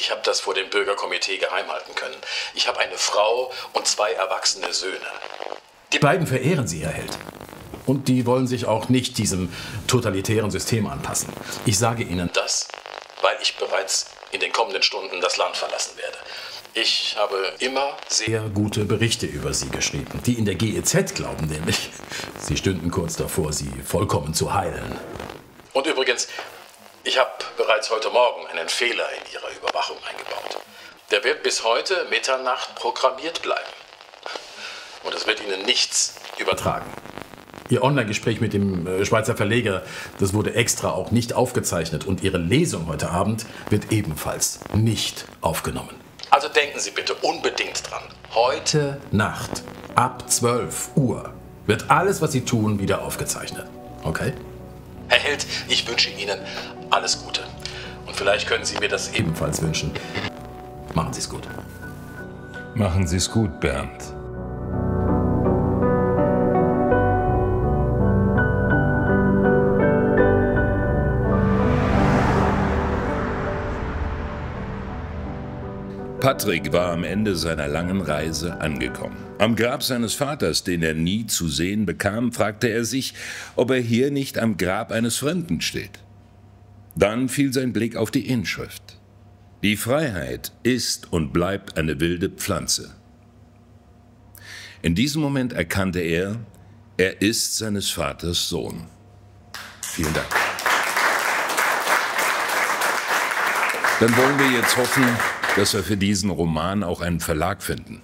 habe das vor dem Bürgerkomitee geheim halten können. Ich habe eine Frau und 2 erwachsene Söhne. Die beiden verehren Sie, Herr Held. Und die wollen sich auch nicht diesem totalitären System anpassen. Ich sage Ihnen das, weil ich bereits in den kommenden Stunden das Land verlassen werde. Ich habe immer sehr gute Berichte über Sie geschrieben. Die in der GEZ glauben nämlich, Sie stünden kurz davor, Sie vollkommen zu heilen. Und übrigens, ich habe bereits heute Morgen einen Fehler in Ihrer Überwachung eingebaut. Der wird bis heute Mitternacht programmiert bleiben. Und es wird Ihnen nichts übertragen. Ihr Online-Gespräch mit dem Schweizer Verleger, das wurde extra auch nicht aufgezeichnet. Und Ihre Lesung heute Abend wird ebenfalls nicht aufgenommen. Also denken Sie bitte unbedingt dran. Heute Nacht ab 12 Uhr wird alles, was Sie tun, wieder aufgezeichnet. Okay? Herr Held, ich wünsche Ihnen alles Gute. Und vielleicht können Sie mir das ebenfalls wünschen. Machen Sie es gut. Machen Sie es gut, Bernd. Patrick war am Ende seiner langen Reise angekommen. Am Grab seines Vaters, den er nie zu sehen bekam, fragte er sich, ob er hier nicht am Grab eines Fremden steht. Dann fiel sein Blick auf die Inschrift. Die Freiheit ist und bleibt eine wilde Pflanze. In diesem Moment erkannte er ist seines Vaters Sohn. Vielen Dank. Dann wollen wir jetzt hoffen, dass wir für diesen Roman auch einen Verlag finden.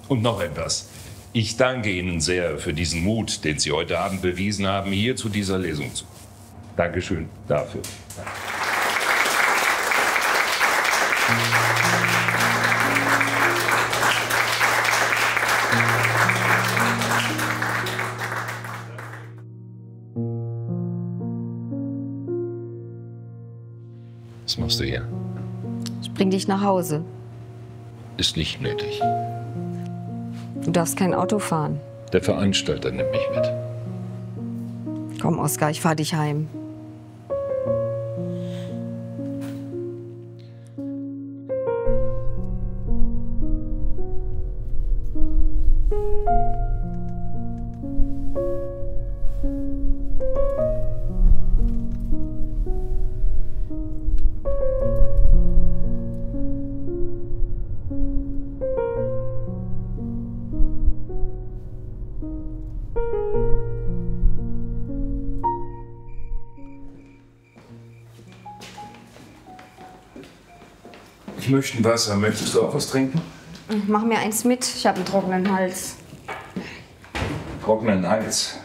Und noch etwas. Ich danke Ihnen sehr für diesen Mut, den Sie heute Abend bewiesen haben, hier zu dieser Lesung zu kommen. Dankeschön dafür. Was machst du hier? Ich bring dich nach Hause. Ist nicht nötig. Du darfst kein Auto fahren. Der Veranstalter nimmt mich mit. Komm, Oskar, ich fahr dich heim. Ich möchte ein Wasser. Möchtest du auch was trinken? Mach mir eins mit, ich habe einen trockenen Hals. Trockenen Hals.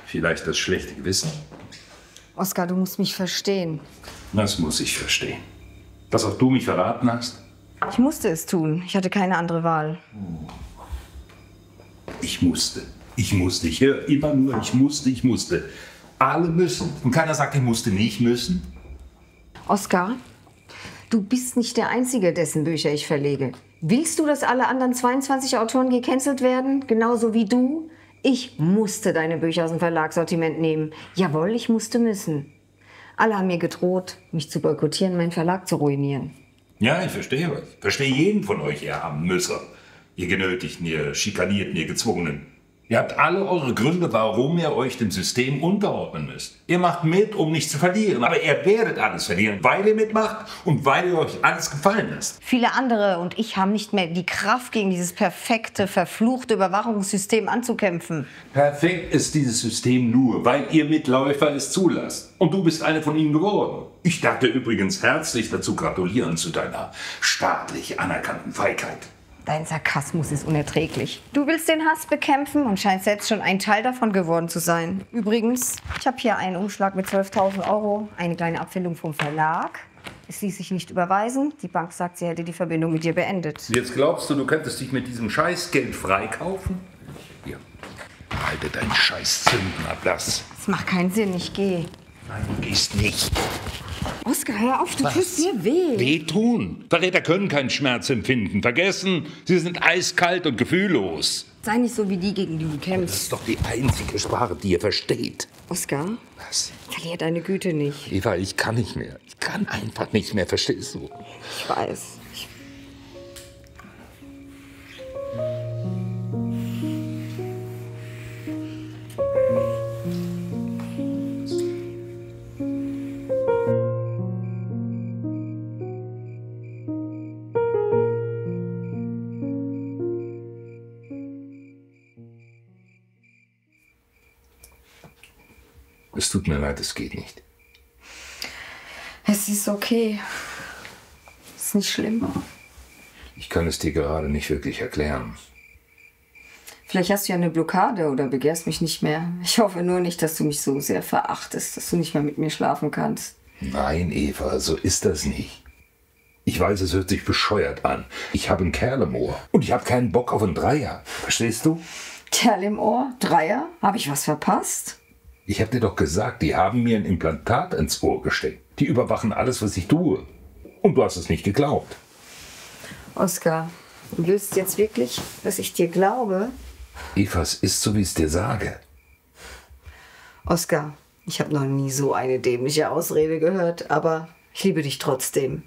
Vielleicht das schlechte Gewissen. Oskar, du musst mich verstehen. Das muss ich verstehen. Dass auch du mich verraten hast? Ich musste es tun. Ich hatte keine andere Wahl. Ich musste. Ich höre immer nur, ich musste. Alle müssen. Und keiner sagt, ich musste nicht müssen. Oskar, du bist nicht der Einzige, dessen Bücher ich verlege. Willst du, dass alle anderen 22 Autoren gecancelt werden? Genauso wie du? Ich musste deine Bücher aus dem Verlagssortiment nehmen. Jawohl, ich müssen. Alle haben mir gedroht, mich zu boykottieren, meinen Verlag zu ruinieren. Ja, ich verstehe euch. Verstehe jeden von euch, ihr armen Müsser. Ihr Genötigten, ihr Schikanierten, ihr Gezwungenen. Ihr habt alle eure Gründe, warum ihr euch dem System unterordnen müsst. Ihr macht mit, um nichts zu verlieren. Aber ihr werdet alles verlieren, weil ihr mitmacht und weil ihr euch alles gefallen lasst. Viele andere und ich haben nicht mehr die Kraft, gegen dieses perfekte, verfluchte Überwachungssystem anzukämpfen. Perfekt ist dieses System nur, weil ihr Mitläufer es zulasst. Und du bist eine von ihnen geworden. Ich darf dir übrigens herzlich dazu gratulieren zu deiner staatlich anerkannten Feigheit. Dein Sarkasmus ist unerträglich. Du willst den Hass bekämpfen und scheinst selbst schon ein Teil davon geworden zu sein. Übrigens, ich habe hier einen Umschlag mit 12.000 €, eine kleine Abfindung vom Verlag. Es ließ sich nicht überweisen. Die Bank sagt, sie hätte die Verbindung mit dir beendet. Jetzt glaubst du, du könntest dich mit diesem Scheißgeld freikaufen? Hier, halte deinen scheiß Zündnerlass. Das macht keinen Sinn, ich gehe. Nein, du gehst nicht. Oskar, hör auf, du tust mir weh. Wehtun? Verräter können keinen Schmerz empfinden. Vergessen, sie sind eiskalt und gefühllos. Sei nicht so wie die, gegen die du kämpfst. Das ist doch die einzige Sprache, die ihr versteht. Oskar? Was? Verlier deine Güte nicht. Eva, ich kann nicht mehr. Ich kann einfach nicht mehr, verstehst du? Ich weiß. Es tut mir leid, es geht nicht. Es ist okay. Es ist nicht schlimm. Ich kann es dir gerade nicht wirklich erklären. Vielleicht hast du ja eine Blockade oder begehrst mich nicht mehr. Ich hoffe nur nicht, dass du mich so sehr verachtest, dass du nicht mehr mit mir schlafen kannst. Nein, Eva, so ist das nicht. Ich weiß, es hört sich bescheuert an. Ich habe einen Kerl im Ohr und ich habe keinen Bock auf einen Dreier. Verstehst du? Kerl im Ohr? Dreier? Habe ich was verpasst? Ich habe dir doch gesagt, die haben mir ein Implantat ins Ohr gesteckt. Die überwachen alles, was ich tue. Und du hast es nicht geglaubt. Oskar, du willst jetzt wirklich, dass ich dir glaube? Eva, es ist so, wie ich es dir sage. Oskar, ich habe noch nie so eine dämliche Ausrede gehört, aber ich liebe dich trotzdem.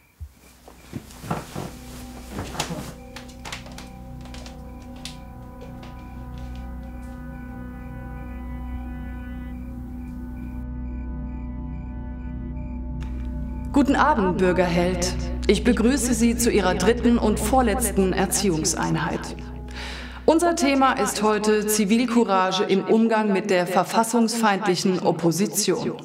Guten Abend, Bürgerheld. Ich begrüße Sie zu Ihrer dritten und vorletzten Erziehungseinheit. Unser Thema ist heute Zivilcourage im Umgang mit der verfassungsfeindlichen Opposition.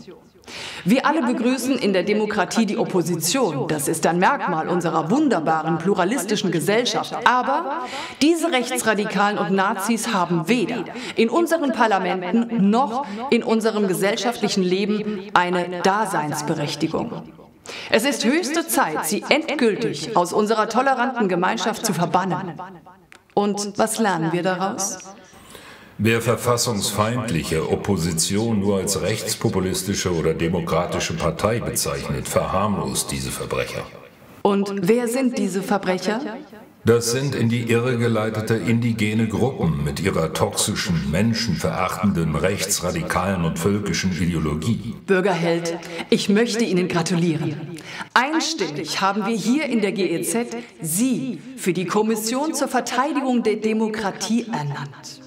Wir alle begrüßen in der Demokratie die Opposition. Das ist ein Merkmal unserer wunderbaren pluralistischen Gesellschaft. Aber diese Rechtsradikalen und Nazis haben weder in unseren Parlamenten noch in unserem gesellschaftlichen Leben eine Daseinsberechtigung. Es ist höchste Zeit, sie endgültig aus unserer toleranten Gemeinschaft zu verbannen. Und was lernen wir daraus? Wer verfassungsfeindliche Opposition nur als rechtspopulistische oder demokratische Partei bezeichnet, verharmlost diese Verbrecher. Und wer sind diese Verbrecher? Das sind in die Irre geleitete indigene Gruppen mit ihrer toxischen, menschenverachtenden, rechtsradikalen und völkischen Ideologie. Bürgerheld, ich möchte Ihnen gratulieren. Einstimmig haben wir hier in der GEZ Sie für die Kommission zur Verteidigung der Demokratie ernannt.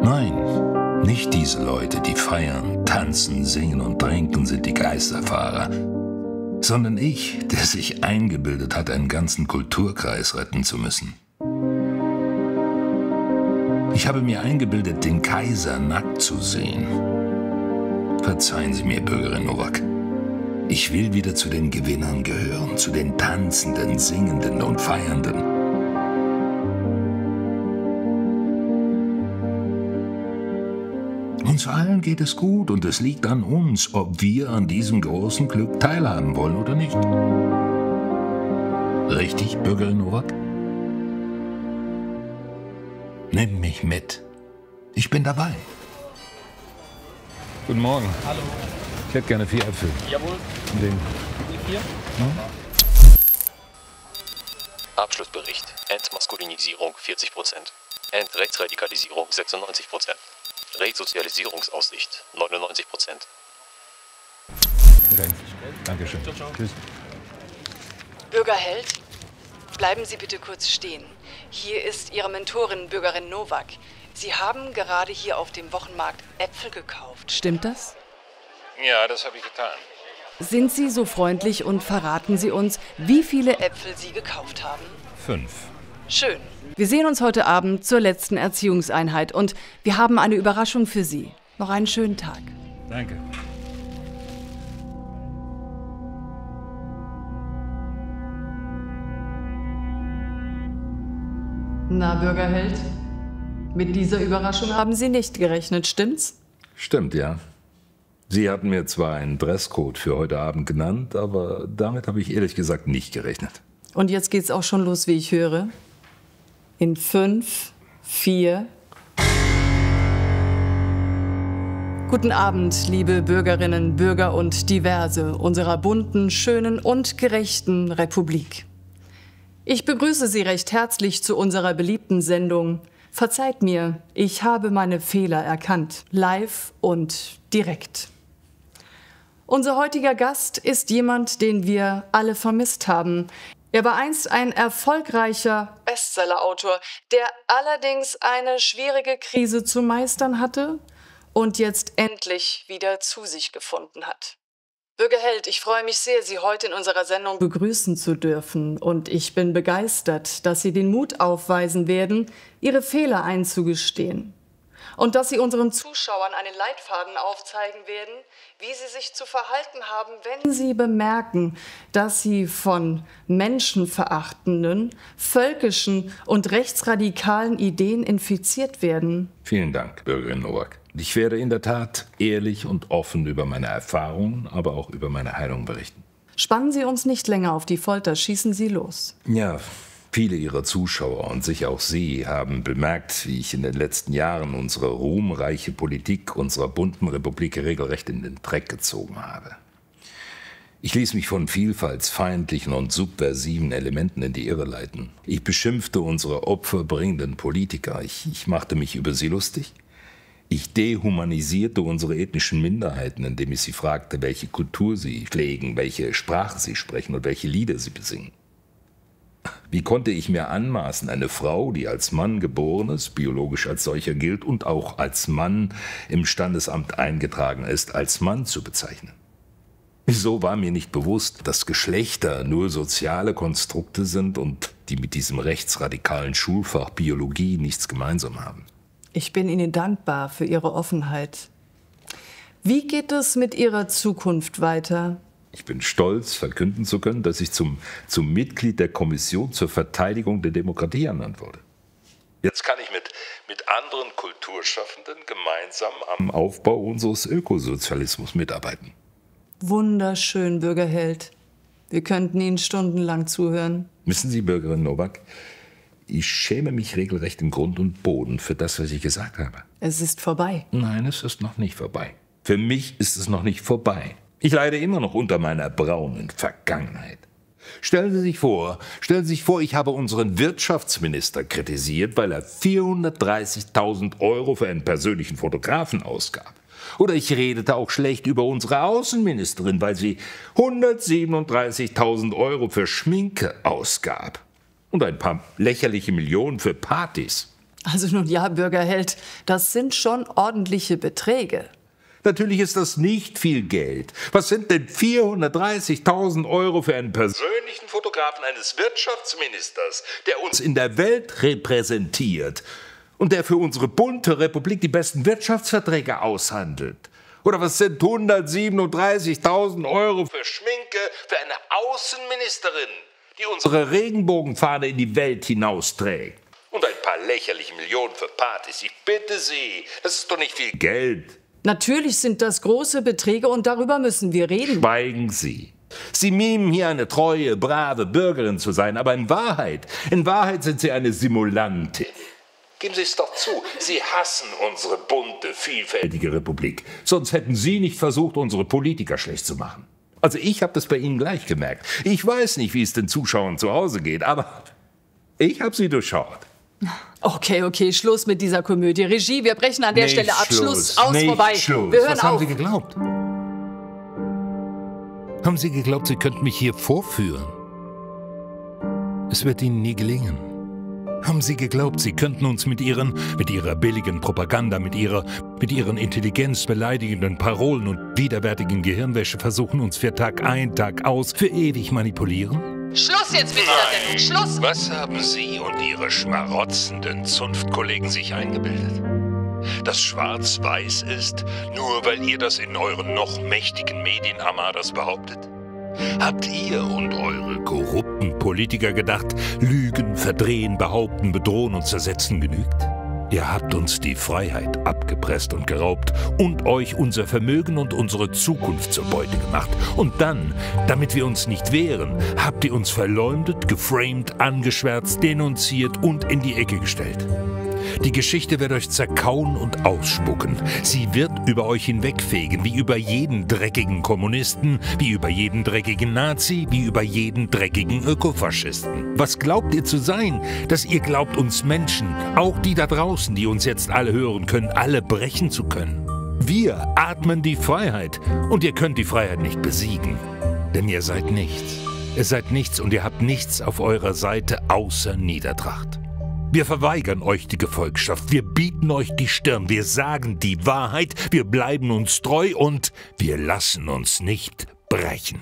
Nein, nicht diese Leute, die feiern, tanzen, singen und trinken, sind die Geisterfahrer, sondern ich, der sich eingebildet hat, einen ganzen Kulturkreis retten zu müssen. Ich habe mir eingebildet, den Kaiser nackt zu sehen. Verzeihen Sie mir, Bürgerin Nowak. Ich will wieder zu den Gewinnern gehören, zu den Tanzenden, Singenden und Feiernden. Uns allen geht es gut und es liegt an uns, ob wir an diesem großen Glück teilhaben wollen oder nicht. Richtig, Bürgerin Nowak? Nimm mich mit. Ich bin dabei. Guten Morgen. Hallo. Ich hätte gerne 4 Äpfel. Jawohl. Und den. Die 4? Abschlussbericht. Entmaskulinisierung 40%. Entrechtsradikalisierung 96%. Resozialisierungsaussicht 99%. Okay. Dankeschön. Tschüss. Bürger Held, bleiben Sie bitte kurz stehen. Hier ist Ihre Mentorin, Bürgerin Nowak. Sie haben gerade hier auf dem Wochenmarkt Äpfel gekauft. Stimmt das? Ja, das habe ich getan. Sind Sie so freundlich und verraten Sie uns, wie viele Äpfel Sie gekauft haben? 5. Schön. Wir sehen uns heute Abend zur letzten Erziehungseinheit und wir haben eine Überraschung für Sie. Noch einen schönen Tag. Danke. Na, Bürgerheld? Mit dieser Überraschung haben Sie nicht gerechnet, stimmt's? Stimmt, ja. Sie hatten mir zwar einen Dresscode für heute Abend genannt, aber damit habe ich ehrlich gesagt nicht gerechnet. Und jetzt geht's auch schon los, wie ich höre. In 5, 4. Guten Abend, liebe Bürgerinnen, Bürger und Diverse unserer bunten, schönen und gerechten Republik. Ich begrüße Sie recht herzlich zu unserer beliebten Sendung. Verzeiht mir, ich habe meine Fehler erkannt, live und direkt. Unser heutiger Gast ist jemand, den wir alle vermisst haben. Er war einst ein erfolgreicher Bestsellerautor, der allerdings eine schwierige Krise zu meistern hatte und jetzt endlich wieder zu sich gefunden hat. Bürger Held, ich freue mich sehr, Sie heute in unserer Sendung begrüßen zu dürfen. Und ich bin begeistert, dass Sie den Mut aufweisen werden, Ihre Fehler einzugestehen. Und dass Sie unseren Zuschauern einen Leitfaden aufzeigen werden, wie sie sich zu verhalten haben, wenn sie bemerken, dass sie von menschenverachtenden, völkischen und rechtsradikalen Ideen infiziert werden. Vielen Dank, Bürgerin Nowak. Ich werde in der Tat ehrlich und offen über meine Erfahrungen, aber auch über meine Heilung berichten. Spannen Sie uns nicht länger auf die Folter, schießen Sie los. Ja, viele Ihrer Zuschauer und sicher auch Sie haben bemerkt, wie ich in den letzten Jahren unsere ruhmreiche Politik unserer bunten Republik regelrecht in den Dreck gezogen habe. Ich ließ mich von vielfaltsfeindlichen und subversiven Elementen in die Irre leiten. Ich beschimpfte unsere opferbringenden Politiker. Ich machte mich über sie lustig. Ich dehumanisierte unsere ethnischen Minderheiten, indem ich sie fragte, welche Kultur sie pflegen, welche Sprache sie sprechen und welche Lieder sie besingen. Wie konnte ich mir anmaßen, eine Frau, die als Mann geboren ist, biologisch als solcher gilt und auch als Mann im Standesamt eingetragen ist, als Mann zu bezeichnen? Wieso war mir nicht bewusst, dass Geschlechter nur soziale Konstrukte sind und die mit diesem rechtsradikalen Schulfach Biologie nichts gemeinsam haben? Ich bin Ihnen dankbar für Ihre Offenheit. Wie geht es mit Ihrer Zukunft weiter? Ich bin stolz, verkünden zu können, dass ich zum Mitglied der Kommission zur Verteidigung der Demokratie ernannt wurde. Jetzt kann ich mit anderen Kulturschaffenden gemeinsam am Aufbau unseres Ökosozialismus mitarbeiten. Wunderschön, Bürger Held. Wir könnten Ihnen stundenlang zuhören. Wissen Sie, Bürgerin Nowak, ich schäme mich regelrecht in Grund und Boden für das, was ich gesagt habe. Es ist vorbei. Nein, es ist noch nicht vorbei. Für mich ist es noch nicht vorbei. Ich leide immer noch unter meiner braunen Vergangenheit. Stellen Sie sich vor, ich habe unseren Wirtschaftsminister kritisiert, weil er 430.000 € für einen persönlichen Fotografen ausgab. Oder ich redete auch schlecht über unsere Außenministerin, weil sie 137.000 € für Schminke ausgab. Und ein paar lächerliche Millionen für Partys. Also nun ja, Bürger Held, das sind schon ordentliche Beträge. Natürlich ist das nicht viel Geld. Was sind denn 430.000 € für einen persönlichen Fotografen eines Wirtschaftsministers, der uns in der Welt repräsentiert und der für unsere bunte Republik die besten Wirtschaftsverträge aushandelt? Oder was sind 137.000 € für Schminke für eine Außenministerin, die unsere Regenbogenfahne in die Welt hinausträgt? Und ein paar lächerliche Millionen für Partys. Ich bitte Sie, das ist doch nicht viel Geld. Natürlich sind das große Beträge und darüber müssen wir reden. Schweigen Sie. Sie mimen hier eine treue, brave Bürgerin zu sein, aber in Wahrheit sind Sie eine Simulantin. Geben Sie es doch zu, Sie hassen unsere bunte, vielfältige Republik. Sonst hätten Sie nicht versucht, unsere Politiker schlecht zu machen. Also ich habe das bei Ihnen gleich gemerkt. Ich weiß nicht, wie es den Zuschauern zu Hause geht, aber ich habe Sie durchschaut. Okay, Schluss mit dieser Komödie. Regie, wir brechen an der Stelle ab. Schluss, aus, vorbei. Schluss. Wir hören Was haben auf. Sie geglaubt? Haben Sie geglaubt, Sie könnten mich hier vorführen? Es wird Ihnen nie gelingen. Haben Sie geglaubt, Sie könnten uns mit Ihrer billigen Propaganda, mit Ihren intelligenzbeleidigenden Parolen und widerwärtigen Gehirnwäsche versuchen, uns für Tag ein, Tag aus, für ewig manipulieren? Schluss jetzt mit dieser Sendung, Schluss! Was haben Sie und Ihre schmarotzenden Zunftkollegen sich eingebildet? Dass Schwarz-Weiß ist, nur weil ihr das in euren noch mächtigen Medienarmadas behauptet? Habt ihr und eure korrupten Politiker gedacht, Lügen, Verdrehen, Behaupten, Bedrohen und Zersetzen genügt? Ihr habt uns die Freiheit abgepresst und geraubt und euch unser Vermögen und unsere Zukunft zur Beute gemacht. Und dann, damit wir uns nicht wehren, habt ihr uns verleumdet, geframed, angeschwärzt, denunziert und in die Ecke gestellt. Die Geschichte wird euch zerkauen und ausspucken. Sie wird über euch hinwegfegen, wie über jeden dreckigen Kommunisten, wie über jeden dreckigen Nazi, wie über jeden dreckigen Ökofaschisten. Was glaubt ihr zu sein, dass ihr glaubt, uns Menschen, auch die da draußen, die uns jetzt alle hören können, alle brechen zu können? Wir atmen die Freiheit und ihr könnt die Freiheit nicht besiegen, denn ihr seid nichts. Ihr seid nichts und ihr habt nichts auf eurer Seite außer Niedertracht. Wir verweigern euch die Gefolgschaft, wir bieten euch die Stirn, wir sagen die Wahrheit, wir bleiben uns treu und wir lassen uns nicht brechen.